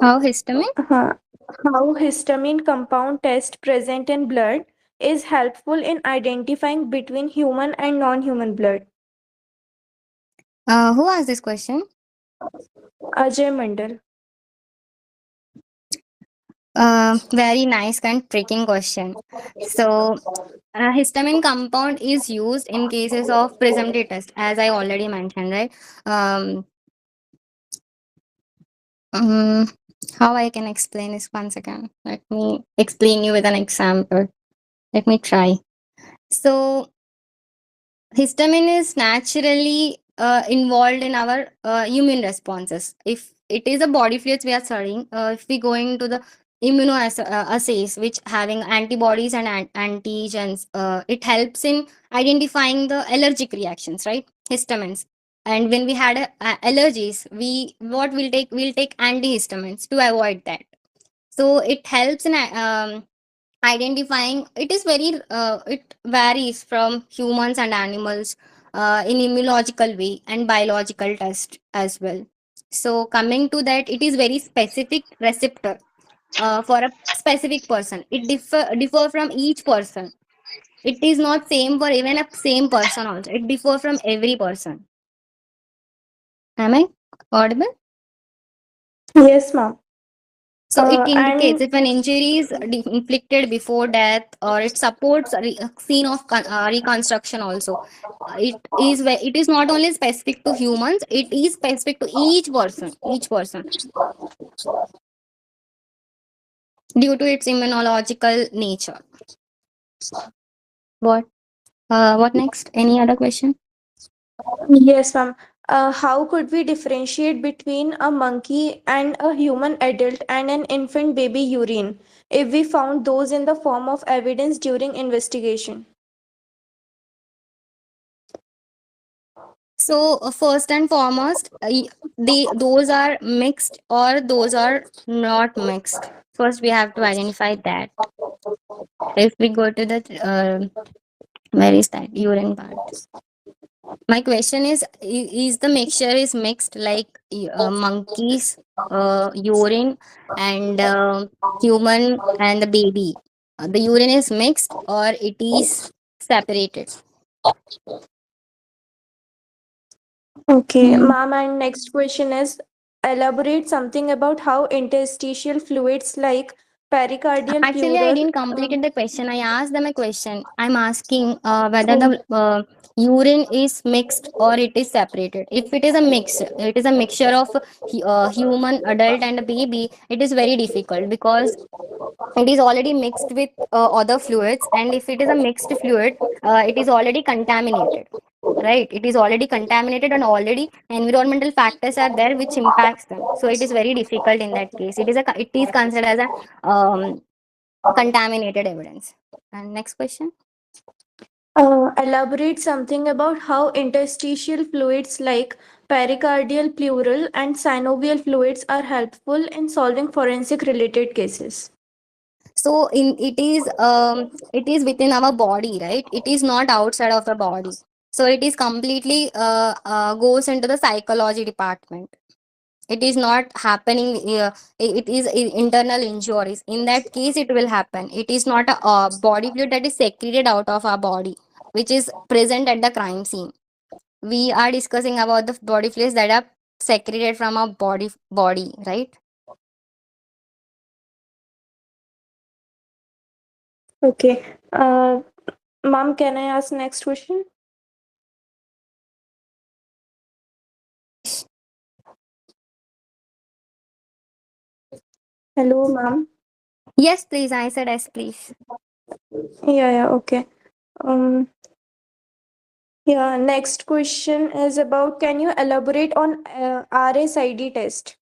Speaker 4: How histamine?
Speaker 6: Uh, how histamine compound test present in blood is helpful in identifying between human and non-human blood.
Speaker 4: Who asked this question?
Speaker 6: Ajay Mandal.
Speaker 4: Very nice and tricking question. So, histamine compound is used in cases of presumptive test, as I already mentioned, right? Um, um, how I can explain this once again? Let me explain you with an example. Let me try. So, histamine is naturally involved in our immune responses. If it is a body fluids we are studying, if we go into the immunoassays, which having antibodies and antigens, it helps in identifying the allergic reactions, right? Histamines. And when we had allergies, we what we'll take antihistamines to avoid that. So it helps in identifying. It is very it varies from humans and animals in immunological way and biological test as well. So coming to that, it is very specific receptor for a specific person. It differ from each person. It is not same for even a same person also. It differ from every person. Am I audible?
Speaker 6: Yes, ma'am.
Speaker 4: So it indicates
Speaker 6: And
Speaker 4: if an injury is inflicted before death, or it supports a scene of reconstruction also. It is not only specific to humans, it is specific to each person due to its immunological nature. What? What next? Any other question?
Speaker 6: yes, ma'am. How could we differentiate between a monkey and a human adult and an infant baby urine if we found those in the form of evidence during investigation?
Speaker 4: So first and foremost, they those are mixed or those are not mixed. First, we have to identify that. If we go to the where is that urine part? My question is the mixture is mixed like monkeys, urine, and human and the baby. The urine is mixed or it is separated.
Speaker 6: Okay,
Speaker 4: Hmm.
Speaker 6: ma'am, and next question is elaborate something about how interstitial fluids like pericardial
Speaker 4: Actually, I
Speaker 6: pleural.
Speaker 4: didn't completed the question. I asked them a question. I'm asking whether
Speaker 6: Oh,
Speaker 4: the urine is mixed or it is separated. If it is a mix, it is a mixture of human, adult, and a baby. It is very difficult because it is already mixed with other fluids, and if it is a mixed fluid, it is already contaminated. Right? It is already contaminated, and already environmental factors are there which impacts them. So it is very difficult in that case. It is considered as a contaminated evidence. And next question.
Speaker 6: elaborate something about how interstitial fluids like pericardial pleural and synovial fluids are helpful in solving forensic related cases.
Speaker 4: So in it is within our body, right? It is not outside of the body. So it is completely goes into the psychology department. It is not happening. It is internal injuries. In that case, it will happen. It is not a body fluid that is secreted out of our body, which is present at the crime scene. We are discussing about the body fluids that are secreted from our body, right?
Speaker 6: Okay. Mom, can I ask next question? Hello, ma'am.
Speaker 4: Yes, please. I said yes, please.
Speaker 6: Yeah, okay. Um, yeah, next question is about can you elaborate on RSID test?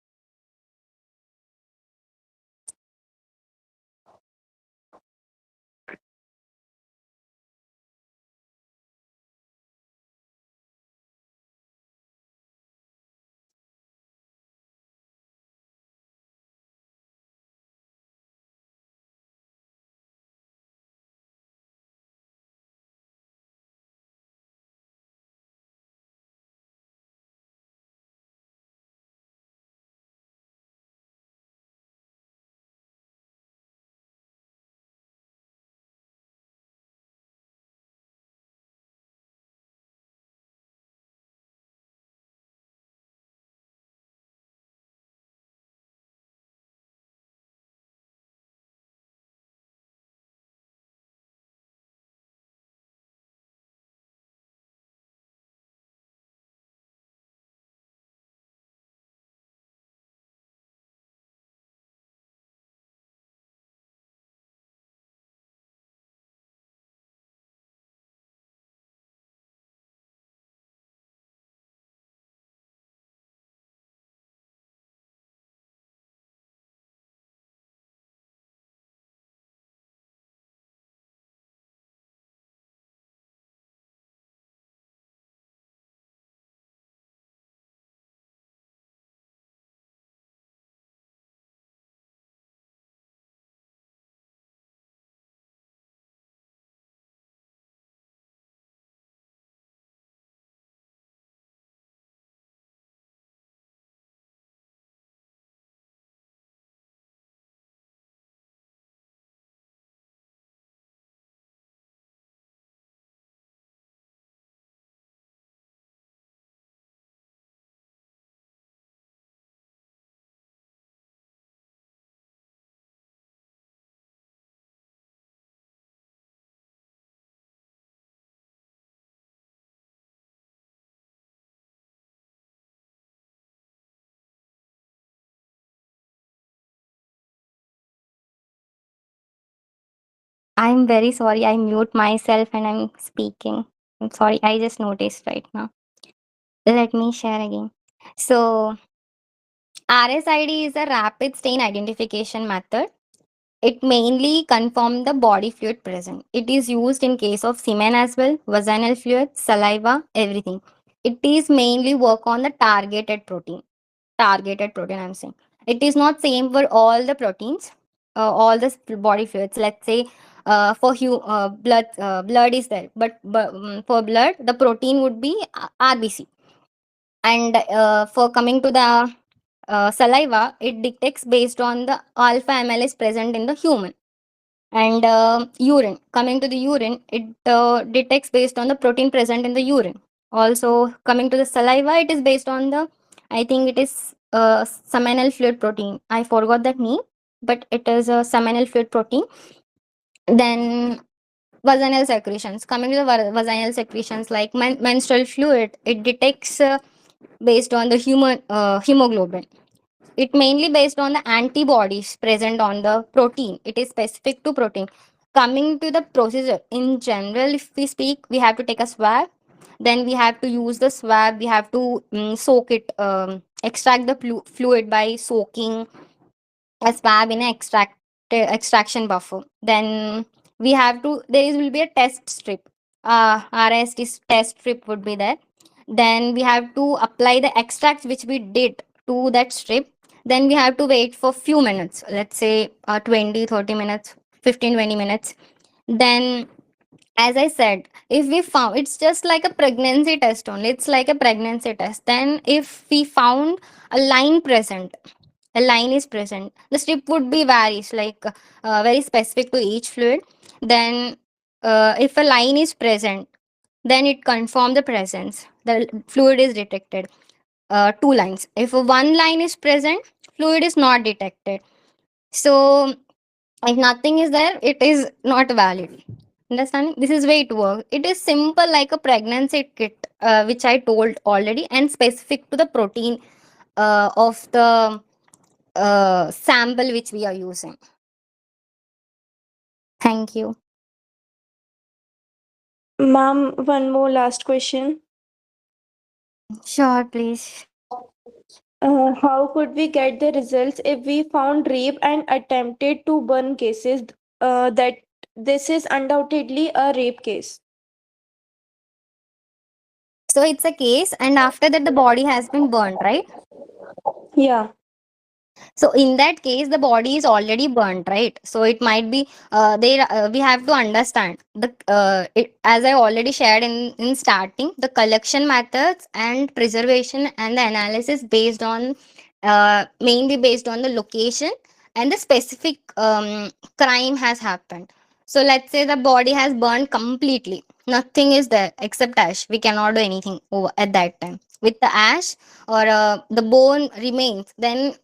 Speaker 4: I'm very sorry. I mute myself and I'm speaking. I'm sorry. I just noticed right now. Let me share again. So, RSID is a rapid stain identification method. It mainly confirms the body fluid present. It is used in case of semen as well, vaginal fluid, saliva, everything. It is mainly work on the targeted protein, I'm saying. It is not same for all the proteins, all the body fluids. Let's say blood is there, but for blood the protein would be RBC. And for coming to the saliva, it detects based on the alpha mls present in the human. And urine, coming to the urine, it detects based on the protein present in the urine. Also coming to the saliva, it is based on the, I think it is seminal fluid protein. I forgot that name, but it is a seminal fluid protein. Then vaginal secretions. Coming to the vaginal secretions, like menstrual fluid, it detects based on the human hemoglobin. It mainly based on the antibodies present on the protein. It is specific to protein. Coming to the procedure in general, if we speak, we have to take a swab. Then we have to use the swab. We have to soak it, extract the fluid by soaking a swab in an extraction buffer. Then we have to, will be a test strip. RST test strip would be there. Then we have to apply the extracts which we did to that strip. Then we have to wait for few minutes, let's say 20, 30 minutes, 15, 20 minutes. Then, as I said, if we found, it's just like a pregnancy test only, it's like a pregnancy test. Then if we found a line present, a line is present, the strip would be varies, like very specific to each fluid. Then if a line is present, then it confirm the presence, the fluid is detected. Two lines, if one line is present, fluid is not detected. So if nothing is there, it is not valid. Understanding? This is way it works. It is simple like a pregnancy kit, which I told already, and specific to the protein of the sample which we are using. Thank you.
Speaker 6: Ma'am, one more last question.
Speaker 4: Sure, please.
Speaker 6: How could we get the results if we found rape and attempted to burn cases that this is undoubtedly a rape case?
Speaker 4: So it's a case, and after that, the body has been burned, right?
Speaker 6: Yeah.
Speaker 4: So in that case, the body is already burnt, right? So it might be there. We have to understand the as I already shared in starting, the collection methods and preservation and the analysis based on mainly based on the location and the specific crime has happened. So let's say the body has burned completely. Nothing is there except ash. We cannot do anything over at that time. With the ash or the bone remains, then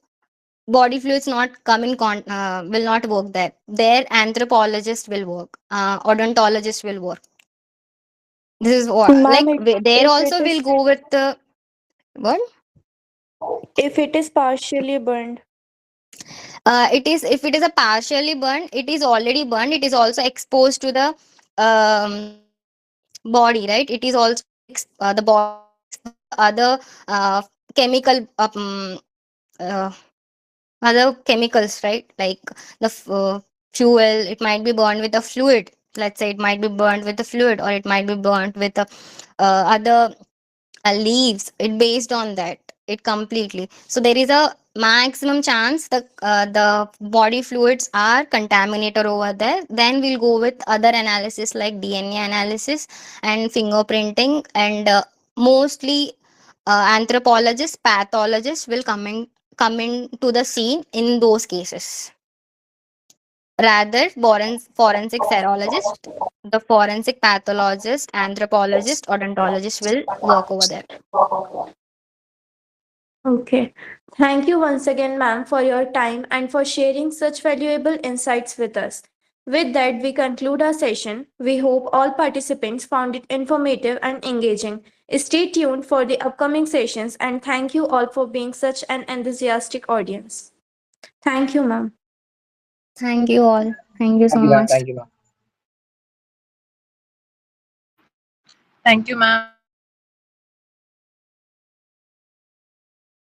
Speaker 4: body fluids not come in will not work there. Their anthropologist will work, odontologist will work. This is what,
Speaker 6: Ma'am,
Speaker 4: like there
Speaker 6: if it
Speaker 4: also
Speaker 6: is
Speaker 4: will go with the what.
Speaker 6: partially burned.
Speaker 4: It is, if it is a partially burned, it is already burned, it is also exposed to the body, right? It is also the body the other chemical other chemicals, right? Like the fuel, it might be burned with a fluid. Let's say it might be burned with a fluid, or it might be burned with a, other leaves. It based on that, it completely. So there is a maximum chance the body fluids are contaminated over there. Then we'll go with other analysis like DNA analysis and fingerprinting, and mostly anthropologists, pathologists will come into the scene in those cases. Rather, forensic serologist, the forensic pathologist, anthropologist, odontologist will work over there.
Speaker 6: Okay. Thank you once again, ma'am, for your time and for sharing such valuable insights with us. With that, we conclude our session. We hope all participants found it informative and engaging. Stay tuned for the upcoming sessions and thank you all for being such an enthusiastic audience. Thank you, ma'am.
Speaker 4: Thank you all. Thank you so
Speaker 7: Thank you, ma'am.
Speaker 4: much.
Speaker 7: Thank you, ma'am.
Speaker 5: Thank you, ma'am.